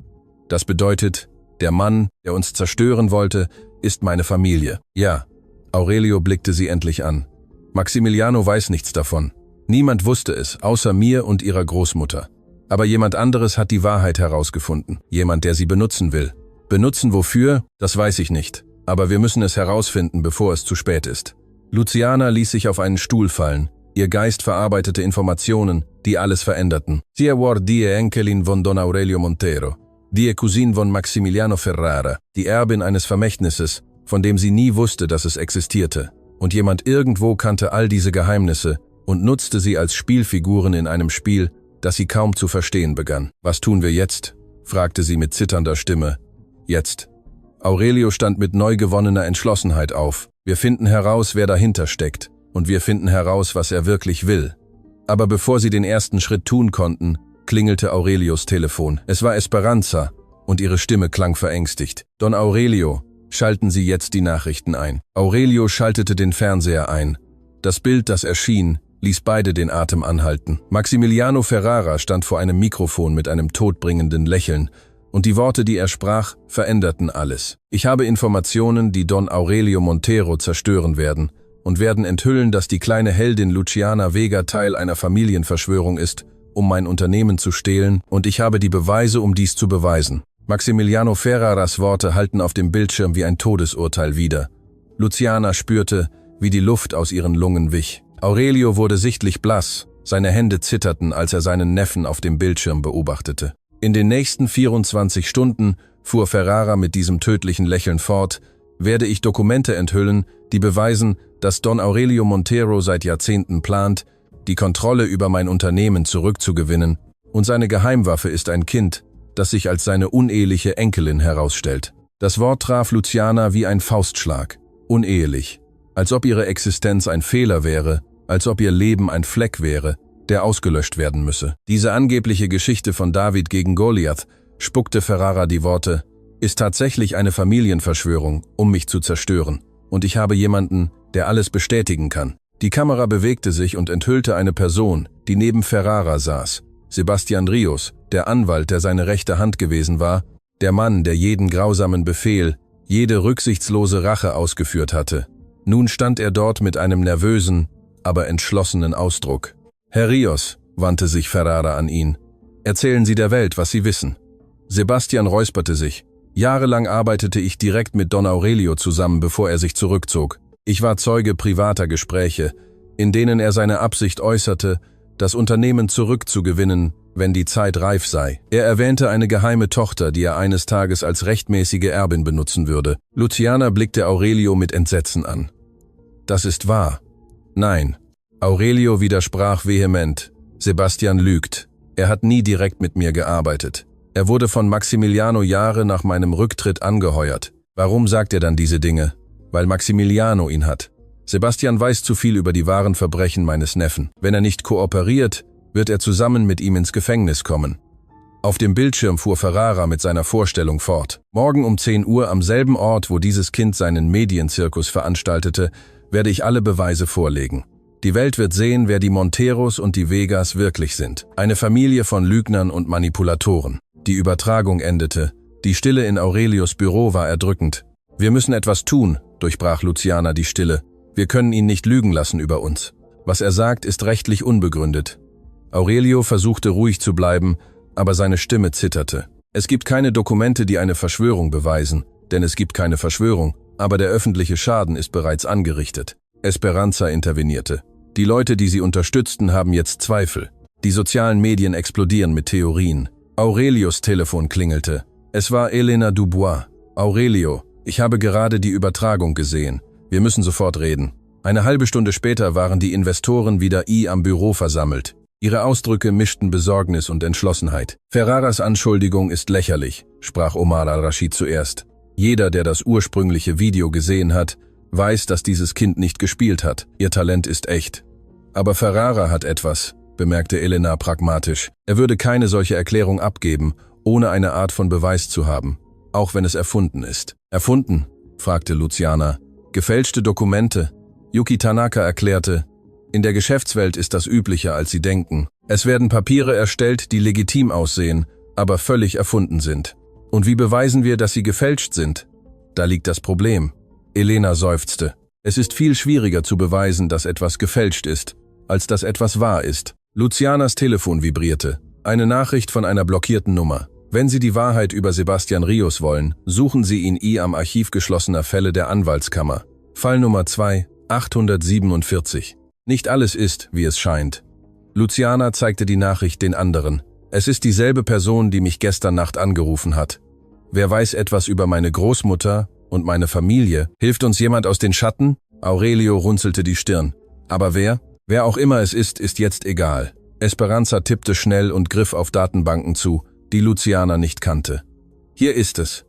Das bedeutet, der Mann, der uns zerstören wollte, ist meine Familie. Ja, Aurelio blickte sie endlich an. Maximiliano weiß nichts davon. Niemand wusste es, außer mir und ihrer Großmutter. Aber jemand anderes hat die Wahrheit herausgefunden. Jemand, der sie benutzen will. Benutzen wofür? Das weiß ich nicht. Aber wir müssen es herausfinden, bevor es zu spät ist. Luciana ließ sich auf einen Stuhl fallen. Ihr Geist verarbeitete Informationen, die alles veränderten. Sie war die Enkelin von Don Aurelio Montero. Die Cousine von Maximiliano Ferrara, die Erbin eines Vermächtnisses, von dem sie nie wusste, dass es existierte. Und jemand irgendwo kannte all diese Geheimnisse und nutzte sie als Spielfiguren in einem Spiel, das sie kaum zu verstehen begann. »Was tun wir jetzt?« fragte sie mit zitternder Stimme. »Jetzt.« Aurelio stand mit neu gewonnener Entschlossenheit auf. »Wir finden heraus, wer dahinter steckt. Und wir finden heraus, was er wirklich will.« Aber bevor sie den ersten Schritt tun konnten, klingelte Aurelios Telefon. Es war Esperanza, und ihre Stimme klang verängstigt. »Don Aurelio, schalten Sie jetzt die Nachrichten ein.« Aurelio schaltete den Fernseher ein. Das Bild, das erschien, ließ beide den Atem anhalten. Maximiliano Ferrara stand vor einem Mikrofon mit einem todbringenden Lächeln, und die Worte, die er sprach, veränderten alles. »Ich habe Informationen, die Don Aurelio Montero zerstören werden und werden enthüllen, dass die kleine Heldin Luciana Vega Teil einer Familienverschwörung ist, um mein Unternehmen zu stehlen, und ich habe die Beweise, um dies zu beweisen.« Maximiliano Ferraras Worte hallten auf dem Bildschirm wie ein Todesurteil wider. Luciana spürte, wie die Luft aus ihren Lungen wich. Aurelio wurde sichtlich blass, seine Hände zitterten, als er seinen Neffen auf dem Bildschirm beobachtete. In den nächsten 24 Stunden, fuhr Ferrara mit diesem tödlichen Lächeln fort, werde ich Dokumente enthüllen, die beweisen, dass Don Aurelio Montero seit Jahrzehnten plant, die Kontrolle über mein Unternehmen zurückzugewinnen, und seine Geheimwaffe ist ein Kind, das sich als seine uneheliche Enkelin herausstellt. Das Wort traf Luciana wie ein Faustschlag. Unehelich. Als ob ihre Existenz ein Fehler wäre, als ob ihr Leben ein Fleck wäre, der ausgelöscht werden müsse. Diese angebliche Geschichte von David gegen Goliath, spuckte Ferrara die Worte, ist tatsächlich eine Familienverschwörung, um mich zu zerstören. Und ich habe jemanden, der alles bestätigen kann. Die Kamera bewegte sich und enthüllte eine Person, die neben Ferrara saß. Sebastian Rios, der Anwalt, der seine rechte Hand gewesen war, der Mann, der jeden grausamen Befehl, jede rücksichtslose Rache ausgeführt hatte. Nun stand er dort mit einem nervösen, aber entschlossenen Ausdruck. Herr Rios, wandte sich Ferrara an ihn, erzählen Sie der Welt, was Sie wissen. Sebastian räusperte sich. Jahrelang arbeitete ich direkt mit Don Aurelio zusammen, bevor er sich zurückzog. Ich war Zeuge privater Gespräche, in denen er seine Absicht äußerte, das Unternehmen zurückzugewinnen, wenn die Zeit reif sei. Er erwähnte eine geheime Tochter, die er eines Tages als rechtmäßige Erbin benutzen würde. Luciana blickte Aurelio mit Entsetzen an. Das ist wahr. Nein. Aurelio widersprach vehement. Sebastian lügt. Er hat nie direkt mit mir gearbeitet. Er wurde von Maximiliano Jahre nach meinem Rücktritt angeheuert. Warum sagt er dann diese Dinge? Weil Maximiliano ihn hat. Sebastian weiß zu viel über die wahren Verbrechen meines Neffen. Wenn er nicht kooperiert, wird er zusammen mit ihm ins Gefängnis kommen. Auf dem Bildschirm fuhr Ferrara mit seiner Vorstellung fort. Morgen um 10 Uhr am selben Ort, wo dieses Kind seinen Medienzirkus veranstaltete, werde ich alle Beweise vorlegen. Die Welt wird sehen, wer die Monteros und die Vegas wirklich sind. Eine Familie von Lügnern und Manipulatoren. Die Übertragung endete. Die Stille in Aurelios Büro war erdrückend. Wir müssen etwas tun, durchbrach Luciana die Stille. Wir können ihn nicht lügen lassen über uns. Was er sagt, ist rechtlich unbegründet. Aurelio versuchte ruhig zu bleiben, aber seine Stimme zitterte. Es gibt keine Dokumente, die eine Verschwörung beweisen, denn es gibt keine Verschwörung, aber der öffentliche Schaden ist bereits angerichtet. Esperanza intervenierte. Die Leute, die sie unterstützten, haben jetzt Zweifel. Die sozialen Medien explodieren mit Theorien. Aurelios Telefon klingelte. Es war Elena Dubois. Aurelio, ich habe gerade die Übertragung gesehen. Wir müssen sofort reden. Eine halbe Stunde später waren die Investoren wieder am Büro versammelt. Ihre Ausdrücke mischten Besorgnis und Entschlossenheit. Ferraras Anschuldigung ist lächerlich, sprach Omar al-Rashid zuerst. Jeder, der das ursprüngliche Video gesehen hat, weiß, dass dieses Kind nicht gespielt hat. Ihr Talent ist echt. Aber Ferrara hat etwas, bemerkte Elena pragmatisch. Er würde keine solche Erklärung abgeben, ohne eine Art von Beweis zu haben, auch wenn es erfunden ist. Erfunden? Fragte Luciana. Gefälschte Dokumente? Yuki Tanaka erklärte, in der Geschäftswelt ist das üblicher, als Sie denken. Es werden Papiere erstellt, die legitim aussehen, aber völlig erfunden sind. Und wie beweisen wir, dass sie gefälscht sind? Da liegt das Problem. Elena seufzte. Es ist viel schwieriger zu beweisen, dass etwas gefälscht ist, als dass etwas wahr ist. Lucianas Telefon vibrierte. Eine Nachricht von einer blockierten Nummer. Wenn Sie die Wahrheit über Sebastian Rios wollen, suchen Sie ihn am Archiv geschlossener Fälle der Anwaltskammer. Fall Nummer 2, 847. Nicht alles ist, wie es scheint. Luciana zeigte die Nachricht den anderen. Es ist dieselbe Person, die mich gestern Nacht angerufen hat. Wer weiß etwas über meine Großmutter und meine Familie? Hilft uns jemand aus den Schatten? Aurelio runzelte die Stirn. Aber wer? Wer auch immer es ist jetzt egal. Esperanza tippte schnell und griff auf Datenbanken zu, die Luciana nicht kannte. Hier ist es.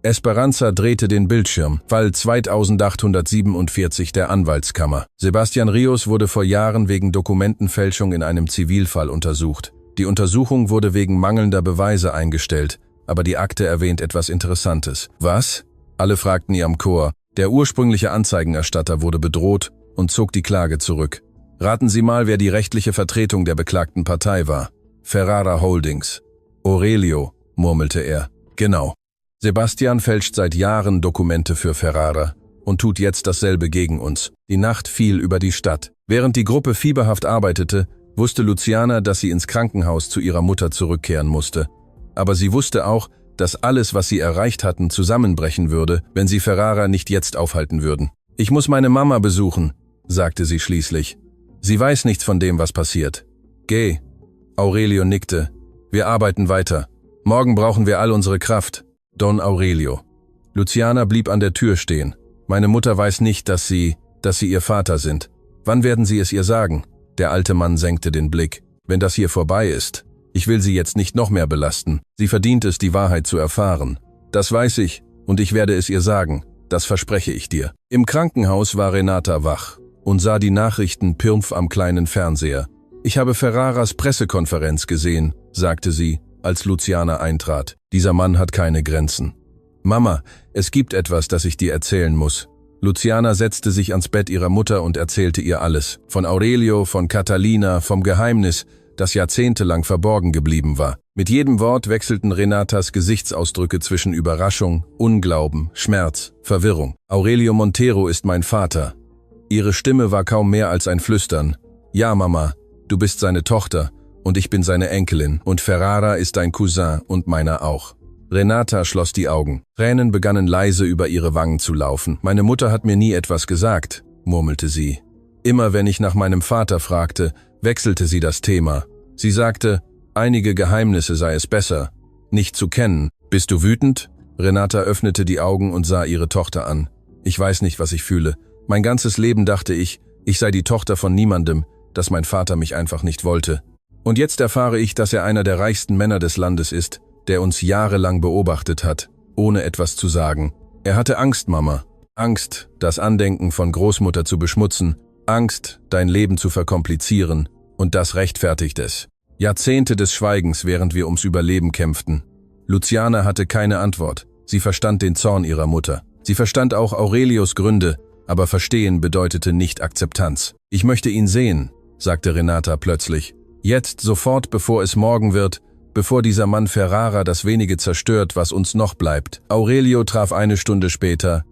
Esperanza drehte den Bildschirm. Fall 2847 der Anwaltskammer. Sebastian Rios wurde vor Jahren wegen Dokumentenfälschung in einem Zivilfall untersucht. Die Untersuchung wurde wegen mangelnder Beweise eingestellt, aber die Akte erwähnt etwas Interessantes. Was? Alle fragten ihr am Chor. Der ursprüngliche Anzeigenerstatter wurde bedroht und zog die Klage zurück. Raten Sie mal, wer die rechtliche Vertretung der beklagten Partei war. Ferrara Holdings. Aurelio, murmelte er. Genau. Sebastian fälscht seit Jahren Dokumente für Ferrara und tut jetzt dasselbe gegen uns. Die Nacht fiel über die Stadt. Während die Gruppe fieberhaft arbeitete, wusste Luciana, dass sie ins Krankenhaus zu ihrer Mutter zurückkehren musste. Aber sie wusste auch, dass alles, was sie erreicht hatten, zusammenbrechen würde, wenn sie Ferrara nicht jetzt aufhalten würden. »Ich muss meine Mama besuchen«, sagte sie schließlich. »Sie weiß nichts von dem, was passiert. Geh.« Aurelio nickte. »Wir arbeiten weiter. Morgen brauchen wir all unsere Kraft. Don Aurelio.« Luciana blieb an der Tür stehen. »Meine Mutter weiß nicht, dass Sie Ihr Vater sind. Wann werden Sie es ihr sagen?« Der alte Mann senkte den Blick. »Wenn das hier vorbei ist. Ich will Sie jetzt nicht noch mehr belasten. Sie verdient es, die Wahrheit zu erfahren. Das weiß ich, und ich werde es ihr sagen. Das verspreche ich dir.« Im Krankenhaus war Renata wach und sah die Nachrichten pirmpf am kleinen Fernseher. »Ich habe Ferraras Pressekonferenz gesehen«, sagte sie, als Luciana eintrat. »Dieser Mann hat keine Grenzen.« »Mama, es gibt etwas, das ich dir erzählen muss.« Luciana setzte sich ans Bett ihrer Mutter und erzählte ihr alles. Von Aurelio, von Catalina, vom Geheimnis, das jahrzehntelang verborgen geblieben war. Mit jedem Wort wechselten Renatas Gesichtsausdrücke zwischen Überraschung, Unglauben, Schmerz, Verwirrung. »Aurelio Montero ist mein Vater.« Ihre Stimme war kaum mehr als ein Flüstern. »Ja, Mama, du bist seine Tochter und ich bin seine Enkelin und Ferrara ist dein Cousin und meiner auch.« Renata schloss die Augen. Tränen begannen leise über ihre Wangen zu laufen. »Meine Mutter hat mir nie etwas gesagt«, murmelte sie. »Immer wenn ich nach meinem Vater fragte, wechselte sie das Thema. Sie sagte, einige Geheimnisse sei es besser, nicht zu kennen. Bist du wütend?« Renata öffnete die Augen und sah ihre Tochter an. »Ich weiß nicht, was ich fühle. Mein ganzes Leben dachte ich sei die Tochter von niemandem, dass mein Vater mich einfach nicht wollte. Und jetzt erfahre ich, dass er einer der reichsten Männer des Landes ist, der uns jahrelang beobachtet hat, ohne etwas zu sagen. Er hatte Angst, Mama. Angst, das Andenken von Großmutter zu beschmutzen. Angst, dein Leben zu verkomplizieren. Und das rechtfertigt es. Jahrzehnte des Schweigens, während wir ums Überleben kämpften. Luciana hatte keine Antwort. Sie verstand den Zorn ihrer Mutter. Sie verstand auch Aurelios Gründe, aber verstehen bedeutete nicht Akzeptanz. »Ich möchte ihn sehen«, sagte Renata plötzlich. »Jetzt, sofort, bevor es morgen wird, bevor dieser Mann Ferrara das wenige zerstört, was uns noch bleibt.« Aurelio traf eine Stunde später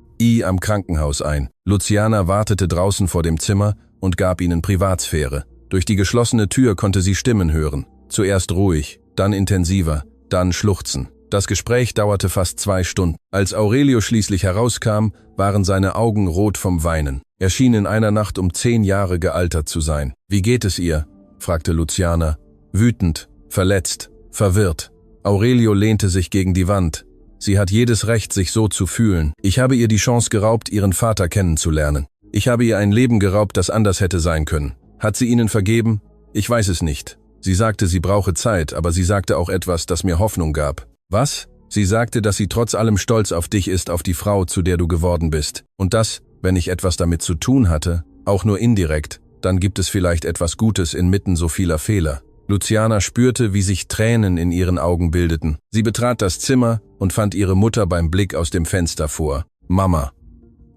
am Krankenhaus ein. Luciana wartete draußen vor dem Zimmer und gab ihnen Privatsphäre. Durch die geschlossene Tür konnte sie Stimmen hören. Zuerst ruhig, dann intensiver, dann Schluchzen. Das Gespräch dauerte fast 2 Stunden. Als Aurelio schließlich herauskam, waren seine Augen rot vom Weinen. Er schien in einer Nacht um 10 Jahre gealtert zu sein. »Wie geht es ihr?« fragte Luciana. Wütend, verletzt, verwirrt. Aurelio lehnte sich gegen die Wand. Sie hat jedes Recht, sich so zu fühlen. Ich habe ihr die Chance geraubt, ihren Vater kennenzulernen. Ich habe ihr ein Leben geraubt, das anders hätte sein können. Hat sie Ihnen vergeben? Ich weiß es nicht. Sie sagte, sie brauche Zeit, aber sie sagte auch etwas, das mir Hoffnung gab. Was? Sie sagte, dass sie trotz allem stolz auf dich ist, auf die Frau, zu der du geworden bist. Und dass, wenn ich etwas damit zu tun hatte, auch nur indirekt, dann gibt es vielleicht etwas Gutes inmitten so vieler Fehler. Luciana spürte, wie sich Tränen in ihren Augen bildeten. Sie betrat das Zimmer und fand ihre Mutter beim Blick aus dem Fenster vor. »Mama.«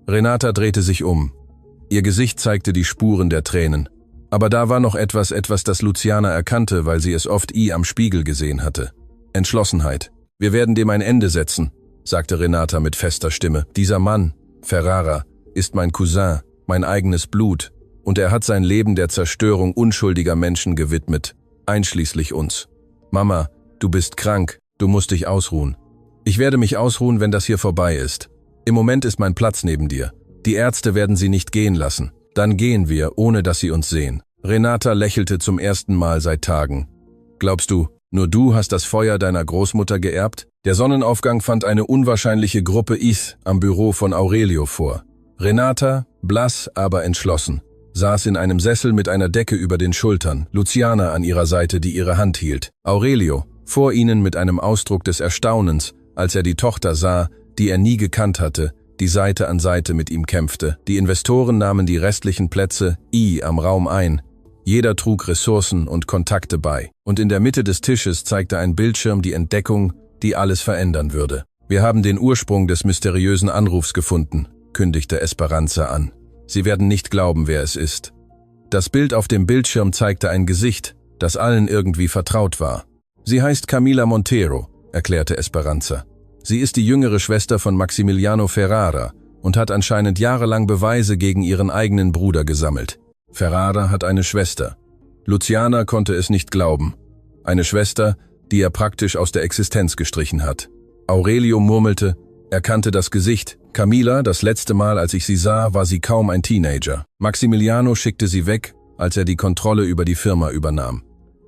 Renata drehte sich um. Ihr Gesicht zeigte die Spuren der Tränen. Aber da war noch etwas, das Luciana erkannte, weil sie es oft am Spiegel gesehen hatte. Entschlossenheit. »Wir werden dem ein Ende setzen«, sagte Renata mit fester Stimme. »Dieser Mann, Ferrara, ist mein Cousin, mein eigenes Blut, und er hat sein Leben der Zerstörung unschuldiger Menschen gewidmet, einschließlich uns. Mama, du bist krank, du musst dich ausruhen. Ich werde mich ausruhen, wenn das hier vorbei ist. Im Moment ist mein Platz neben dir. Die Ärzte werden sie nicht gehen lassen. Dann gehen wir, ohne dass sie uns sehen.« Renata lächelte zum ersten Mal seit Tagen. »Glaubst du, nur du hast das Feuer deiner Großmutter geerbt?« Der Sonnenaufgang fand eine unwahrscheinliche Gruppe am Büro von Aurelio vor. Renata, blass, aber entschlossen, saß in einem Sessel mit einer Decke über den Schultern, Luciana an ihrer Seite, die ihre Hand hielt. Aurelio, vor ihnen mit einem Ausdruck des Erstaunens, als er die Tochter sah, die er nie gekannt hatte, die Seite an Seite mit ihm kämpfte. Die Investoren nahmen die restlichen Plätze am Raum ein. Jeder trug Ressourcen und Kontakte bei. Und in der Mitte des Tisches zeigte ein Bildschirm die Entdeckung, die alles verändern würde. »Wir haben den Ursprung des mysteriösen Anrufs gefunden«, kündigte Esperanza an. »Sie werden nicht glauben, wer es ist.« Das Bild auf dem Bildschirm zeigte ein Gesicht, das allen irgendwie vertraut war. »Sie heißt Camila Montero«, erklärte Esperanza. »Sie ist die jüngere Schwester von Maximiliano Ferrara und hat anscheinend jahrelang Beweise gegen ihren eigenen Bruder gesammelt. Ferrara hat eine Schwester. Luciana konnte es nicht glauben. Eine Schwester, die er praktisch aus der Existenz gestrichen hat. Aurelio murmelte, er kannte das Gesicht. Camila, das letzte Mal, als ich sie sah, war sie kaum ein Teenager. Maximiliano schickte sie weg, als er die Kontrolle über die Firma übernahm.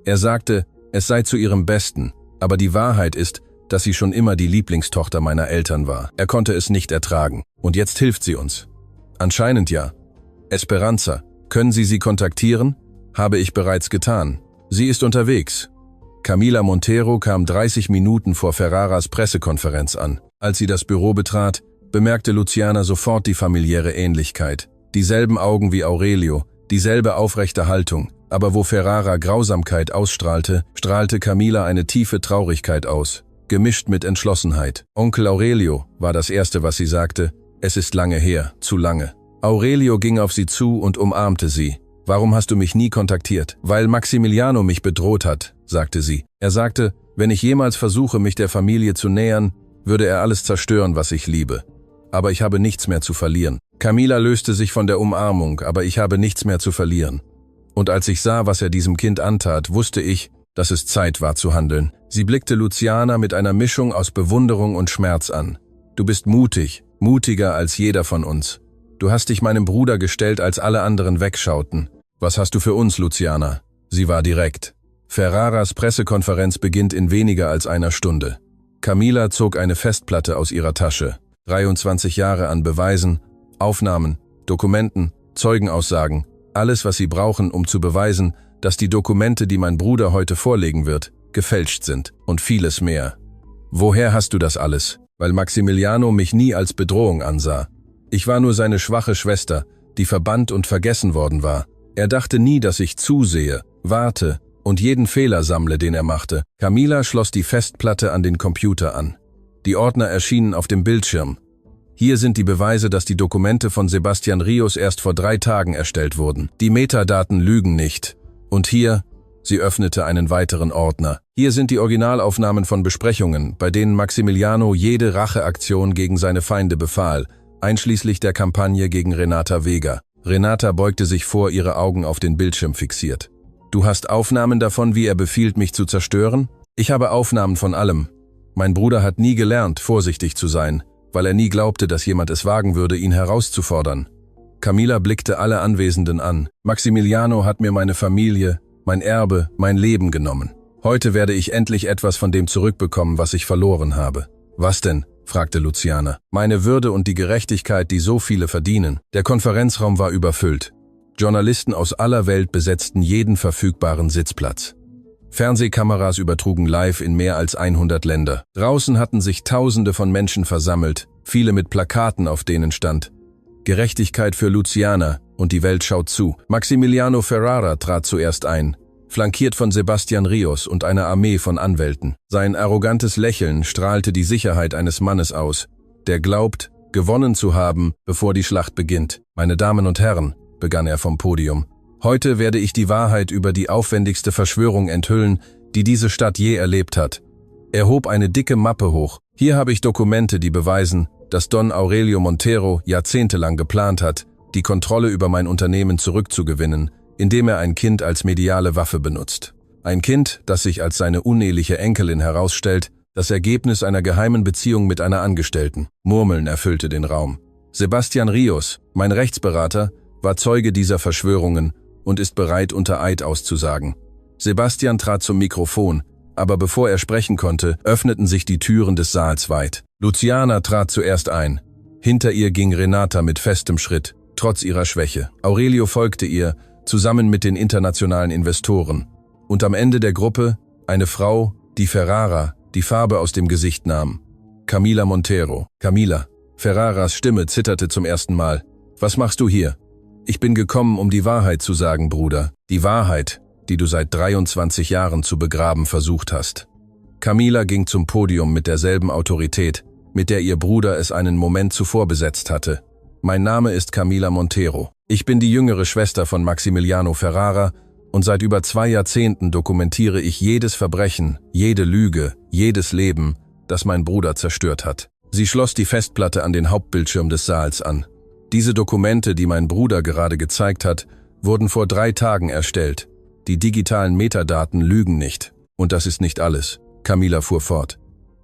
Er sagte, es sei zu ihrem Besten, aber die Wahrheit ist, dass sie schon immer die Lieblingstochter meiner Eltern war. Er konnte es nicht ertragen. Und jetzt hilft sie uns. Anscheinend ja. Esperanza, können Sie sie kontaktieren? Habe ich bereits getan. Sie ist unterwegs. Camila Montero kam 30 Minuten vor Ferraras Pressekonferenz an. Als sie das Büro betrat, bemerkte Luciana sofort die familiäre Ähnlichkeit. Dieselben Augen wie Aurelio, dieselbe aufrechte Haltung. Aber wo Ferrara Grausamkeit ausstrahlte, strahlte Camila eine tiefe Traurigkeit aus, gemischt mit Entschlossenheit. Onkel Aurelio war das Erste, was sie sagte. Es ist lange her, zu lange. Aurelio ging auf sie zu und umarmte sie. Warum hast du mich nie kontaktiert? Weil Maximiliano mich bedroht hat, sagte sie. Er sagte, wenn ich jemals versuche, mich der Familie zu nähern, würde er alles zerstören, was ich liebe. Aber ich habe nichts mehr zu verlieren. Camila löste sich von der Umarmung, aber ich habe nichts mehr zu verlieren. Und als ich sah, was er diesem Kind antat, wusste ich, dass es Zeit war zu handeln. Sie blickte Luciana mit einer Mischung aus Bewunderung und Schmerz an. Du bist mutig, mutiger als jeder von uns. Du hast dich meinem Bruder gestellt, als alle anderen wegschauten. Was hast du für uns, Luciana? Sie war direkt. Ferraras Pressekonferenz beginnt in weniger als einer Stunde. Camila zog eine Festplatte aus ihrer Tasche. 23 Jahre an Beweisen, Aufnahmen, Dokumenten, Zeugenaussagen, alles, was sie brauchen, um zu beweisen, dass die Dokumente, die mein Bruder heute vorlegen wird, gefälscht sind und vieles mehr. Woher hast du das alles? Weil Maximiliano mich nie als Bedrohung ansah. Ich war nur seine schwache Schwester, die verbannt und vergessen worden war. Er dachte nie, dass ich zusehe, warte und jeden Fehler sammle, den er machte. Camila schloss die Festplatte an den Computer an. Die Ordner erschienen auf dem Bildschirm. Hier sind die Beweise, dass die Dokumente von Sebastián Ríos erst vor 3 Tagen erstellt wurden. Die Metadaten lügen nicht. Und hier, sie öffnete einen weiteren Ordner. Hier sind die Originalaufnahmen von Besprechungen, bei denen Maximiliano jede Racheaktion gegen seine Feinde befahl, einschließlich der Kampagne gegen Renata Vega. Renata beugte sich vor, ihre Augen auf den Bildschirm fixiert. Du hast Aufnahmen davon, wie er befiehlt, mich zu zerstören? Ich habe Aufnahmen von allem. Mein Bruder hat nie gelernt, vorsichtig zu sein, weil er nie glaubte, dass jemand es wagen würde, ihn herauszufordern. Camila blickte alle Anwesenden an. Maximiliano hat mir meine Familie, mein Erbe, mein Leben genommen. Heute werde ich endlich etwas von dem zurückbekommen, was ich verloren habe. Was denn? Fragte Luciana. Meine Würde und die Gerechtigkeit, die so viele verdienen. Der Konferenzraum war überfüllt. Journalisten aus aller Welt besetzten jeden verfügbaren Sitzplatz. Fernsehkameras übertrugen live in mehr als 100 Länder. Draußen hatten sich Tausende von Menschen versammelt, viele mit Plakaten, auf denen stand: Gerechtigkeit für Luciana und die Welt schaut zu. Maximiliano Ferrara trat zuerst ein, flankiert von Sebastián Ríos und einer Armee von Anwälten. Sein arrogantes Lächeln strahlte die Sicherheit eines Mannes aus, der glaubt, gewonnen zu haben, bevor die Schlacht beginnt. Meine Damen und Herren, begann er vom Podium, heute werde ich die Wahrheit über die aufwendigste Verschwörung enthüllen, die diese Stadt je erlebt hat. Er hob eine dicke Mappe hoch. Hier habe ich Dokumente, die beweisen, dass Don Aurelio Montero jahrzehntelang geplant hat, die Kontrolle über mein Unternehmen zurückzugewinnen, indem er ein Kind als mediale Waffe benutzt. Ein Kind, das sich als seine uneheliche Enkelin herausstellt, das Ergebnis einer geheimen Beziehung mit einer Angestellten. Murmeln erfüllte den Raum. Sebastián Ríos, mein Rechtsberater, war Zeuge dieser Verschwörungen und ist bereit, unter Eid auszusagen. Sebastian trat zum Mikrofon, aber bevor er sprechen konnte, öffneten sich die Türen des Saals weit. Luciana trat zuerst ein. Hinter ihr ging Renata mit festem Schritt, trotz ihrer Schwäche. Aurelio folgte ihr, zusammen mit den internationalen Investoren. Und am Ende der Gruppe eine Frau, die Ferrara die Farbe aus dem Gesicht nahm. Camila Montero. Camila. Ferraras Stimme zitterte zum ersten Mal. Was machst du hier? Ich bin gekommen, um die Wahrheit zu sagen, Bruder. Die Wahrheit, die du seit 23 Jahren zu begraben versucht hast. Camila ging zum Podium mit derselben Autorität, mit der ihr Bruder es einen Moment zuvor besetzt hatte. Mein Name ist Camila Montero. Ich bin die jüngere Schwester von Maximiliano Ferrara und seit über 2 Jahrzehnten dokumentiere ich jedes Verbrechen, jede Lüge, jedes Leben, das mein Bruder zerstört hat. Sie schloss die Festplatte an den Hauptbildschirm des Saals an. Diese Dokumente, die mein Bruder gerade gezeigt hat, wurden vor 3 Tagen erstellt. Die digitalen Metadaten lügen nicht. Und das ist nicht alles. Camila fuhr fort.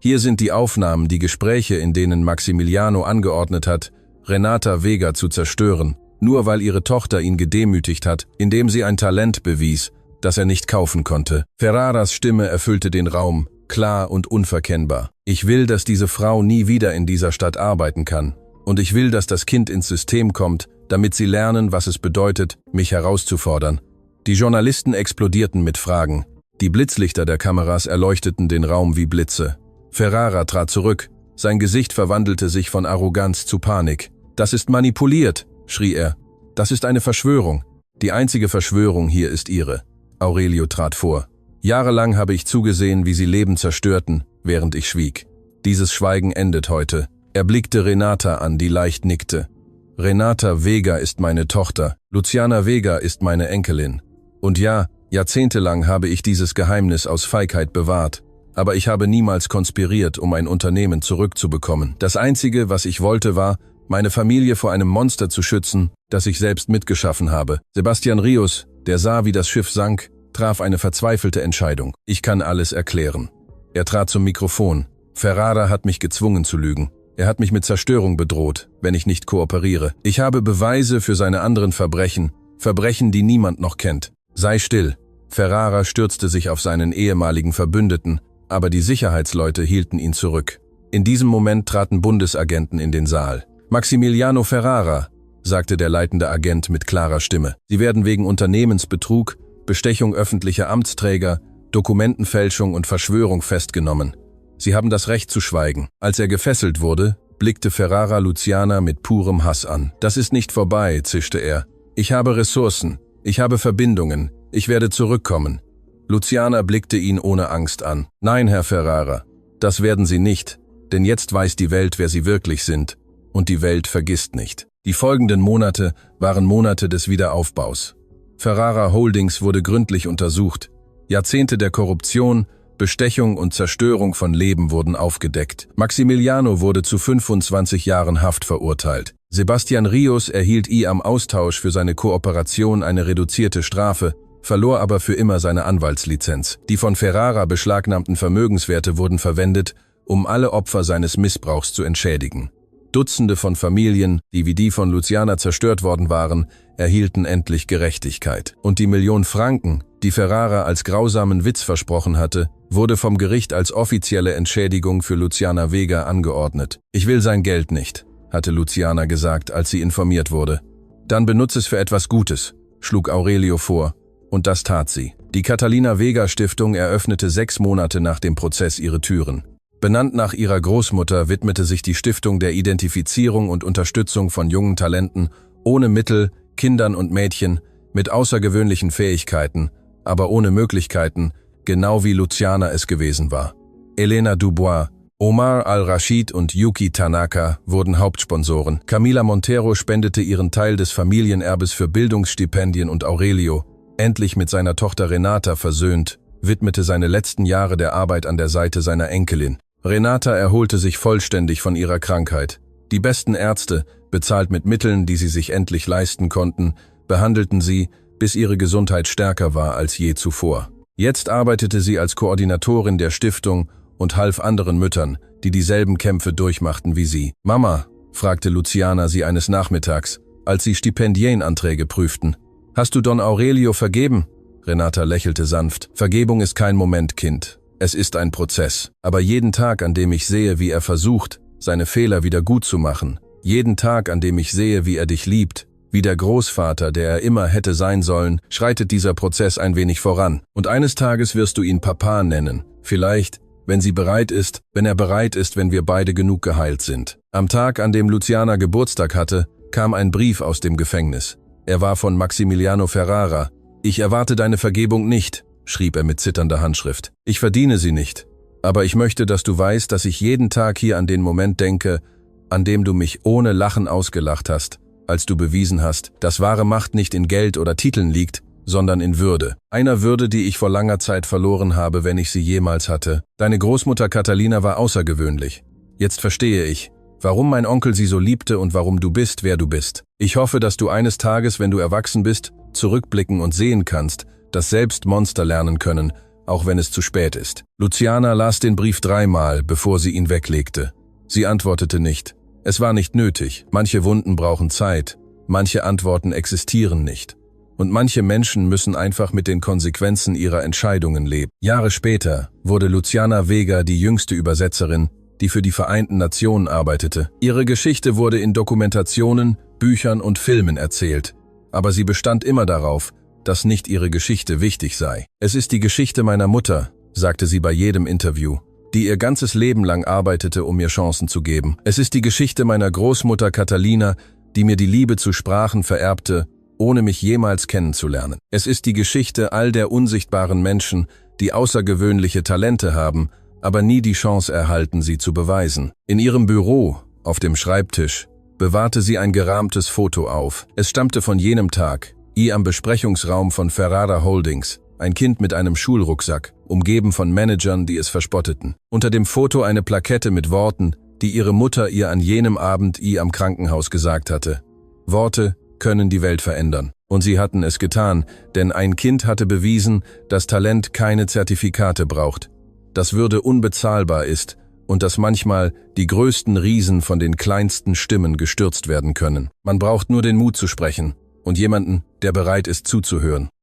Hier sind die Aufnahmen, die Gespräche, in denen Maximiliano angeordnet hat, Renata Vega zu zerstören, nur weil ihre Tochter ihn gedemütigt hat, indem sie ein Talent bewies, das er nicht kaufen konnte. Ferraras Stimme erfüllte den Raum, klar und unverkennbar. Ich will, dass diese Frau nie wieder in dieser Stadt arbeiten kann. Und ich will, dass das Kind ins System kommt, damit sie lernen, was es bedeutet, mich herauszufordern. Die Journalisten explodierten mit Fragen. Die Blitzlichter der Kameras erleuchteten den Raum wie Blitze. Ferrara trat zurück. Sein Gesicht verwandelte sich von Arroganz zu Panik. »Das ist manipuliert«, schrie er. »Das ist eine Verschwörung. Die einzige Verschwörung hier ist Ihre.« Aurelio trat vor. »Jahrelang habe ich zugesehen, wie Sie Leben zerstörten, während ich schwieg. Dieses Schweigen endet heute.« Er blickte Renata an, die leicht nickte. »Renata Vega ist meine Tochter. Luciana Vega ist meine Enkelin. Und ja, jahrzehntelang habe ich dieses Geheimnis aus Feigheit bewahrt. Aber ich habe niemals konspiriert, um ein Unternehmen zurückzubekommen. Das Einzige, was ich wollte, war, meine Familie vor einem Monster zu schützen, das ich selbst mitgeschaffen habe. Sebastian Rios, der sah, wie das Schiff sank, traf eine verzweifelte Entscheidung. Ich kann alles erklären.« Er trat zum Mikrofon. »Ferrara hat mich gezwungen zu lügen. Er hat mich mit Zerstörung bedroht, wenn ich nicht kooperiere. Ich habe Beweise für seine anderen Verbrechen, Verbrechen, die niemand noch kennt. Sei still.« Ferrara stürzte sich auf seinen ehemaligen Verbündeten, aber die Sicherheitsleute hielten ihn zurück. In diesem Moment traten Bundesagenten in den Saal. »Maximiliano Ferrara«, sagte der leitende Agent mit klarer Stimme. »Sie werden wegen Unternehmensbetrug, Bestechung öffentlicher Amtsträger, Dokumentenfälschung und Verschwörung festgenommen. Sie haben das Recht zu schweigen.« Als er gefesselt wurde, blickte Ferrara Luciana mit purem Hass an. »Das ist nicht vorbei«, zischte er. »Ich habe Ressourcen, ich habe Verbindungen, ich werde zurückkommen.« Luciana blickte ihn ohne Angst an. »Nein, Herr Ferrara, das werden Sie nicht, denn jetzt weiß die Welt, wer Sie wirklich sind. Und die Welt vergisst nicht.« Die folgenden Monate waren Monate des Wiederaufbaus. Ferrara Holdings wurde gründlich untersucht. Jahrzehnte der Korruption, Bestechung und Zerstörung von Leben wurden aufgedeckt. Maximiliano wurde zu 25 Jahren Haft verurteilt. Sebastian Rios erhielt am Austausch für seine Kooperation eine reduzierte Strafe, verlor aber für immer seine Anwaltslizenz. Die von Ferrara beschlagnahmten Vermögenswerte wurden verwendet, um alle Opfer seines Missbrauchs zu entschädigen. Dutzende von Familien, die wie die von Luciana zerstört worden waren, erhielten endlich Gerechtigkeit. Und die Million Franken, die Ferrara als grausamen Witz versprochen hatte, wurde vom Gericht als offizielle Entschädigung für Luciana Vega angeordnet. »Ich will sein Geld nicht«, hatte Luciana gesagt, als sie informiert wurde. »Dann benutze es für etwas Gutes«, schlug Aurelio vor, und das tat sie. Die Catalina Vega Stiftung eröffnete 6 Monate nach dem Prozess ihre Türen. Benannt nach ihrer Großmutter widmete sich die Stiftung der Identifizierung und Unterstützung von jungen Talenten ohne Mittel, Kindern und Mädchen mit außergewöhnlichen Fähigkeiten, aber ohne Möglichkeiten, genau wie Luciana es gewesen war. Elena Dubois, Omar Al-Rashid und Yuki Tanaka wurden Hauptsponsoren. Camila Montero spendete ihren Teil des Familienerbes für Bildungsstipendien und Aurelio, endlich mit seiner Tochter Renata versöhnt, widmete seine letzten Jahre der Arbeit an der Seite seiner Enkelin. Renata erholte sich vollständig von ihrer Krankheit. Die besten Ärzte, bezahlt mit Mitteln, die sie sich endlich leisten konnten, behandelten sie, bis ihre Gesundheit stärker war als je zuvor. Jetzt arbeitete sie als Koordinatorin der Stiftung und half anderen Müttern, die dieselben Kämpfe durchmachten wie sie. »Mama«, fragte Luciana sie eines Nachmittags, als sie Stipendienanträge prüften. »Hast du Don Aurelio vergeben?« Renata lächelte sanft. »Vergebung ist kein Moment, Kind. Es ist ein Prozess. Aber jeden Tag, an dem ich sehe, wie er versucht, seine Fehler wieder gut zu machen, jeden Tag, an dem ich sehe, wie er dich liebt, wie der Großvater, der er immer hätte sein sollen, schreitet dieser Prozess ein wenig voran. Und eines Tages wirst du ihn Papa nennen. Vielleicht, wenn er bereit ist, wenn wir beide genug geheilt sind.« Am Tag, an dem Luciana Geburtstag hatte, kam ein Brief aus dem Gefängnis. Er war von Maximiliano Ferrara. »Ich erwarte deine Vergebung nicht«, schrieb er mit zitternder Handschrift. »Ich verdiene sie nicht. Aber ich möchte, dass du weißt, dass ich jeden Tag hier an den Moment denke, an dem du mich ohne Lachen ausgelacht hast, als du bewiesen hast, dass wahre Macht nicht in Geld oder Titeln liegt, sondern in Würde. Einer Würde, die ich vor langer Zeit verloren habe, wenn ich sie jemals hatte. Deine Großmutter Catalina war außergewöhnlich. Jetzt verstehe ich, warum mein Onkel sie so liebte und warum du bist, wer du bist. Ich hoffe, dass du eines Tages, wenn du erwachsen bist, zurückblicken und sehen kannst, dass selbst Monster lernen können, auch wenn es zu spät ist. Luciana las den Brief 3-mal, bevor sie ihn weglegte. Sie antwortete nicht. Es war nicht nötig. Manche Wunden brauchen Zeit, manche Antworten existieren nicht. Und manche Menschen müssen einfach mit den Konsequenzen ihrer Entscheidungen leben. Jahre später wurde Luciana Vega die jüngste Übersetzerin, die für die Vereinten Nationen arbeitete. Ihre Geschichte wurde in Dokumentationen, Büchern und Filmen erzählt, aber sie bestand immer darauf, dass nicht ihre Geschichte wichtig sei. Es ist die Geschichte meiner Mutter, sagte sie bei jedem Interview, die ihr ganzes Leben lang arbeitete, um mir Chancen zu geben. Es ist die Geschichte meiner Großmutter Catalina, die mir die Liebe zu Sprachen vererbte, ohne mich jemals kennenzulernen. Es ist die Geschichte all der unsichtbaren Menschen, die außergewöhnliche Talente haben, aber nie die Chance erhalten, sie zu beweisen. In ihrem Büro, auf dem Schreibtisch, bewahrte sie ein gerahmtes Foto auf. Es stammte von jenem Tag, am Besprechungsraum von Ferrara Holdings, ein Kind mit einem Schulrucksack, umgeben von Managern, die es verspotteten. Unter dem Foto eine Plakette mit Worten, die ihre Mutter ihr an jenem Abend am Krankenhaus gesagt hatte. Worte können die Welt verändern. Und sie hatten es getan, denn ein Kind hatte bewiesen, dass Talent keine Zertifikate braucht, dass Würde unbezahlbar ist und dass manchmal die größten Riesen von den kleinsten Stimmen gestürzt werden können. Man braucht nur den Mut zu sprechen und jemanden, der bereit ist zuzuhören.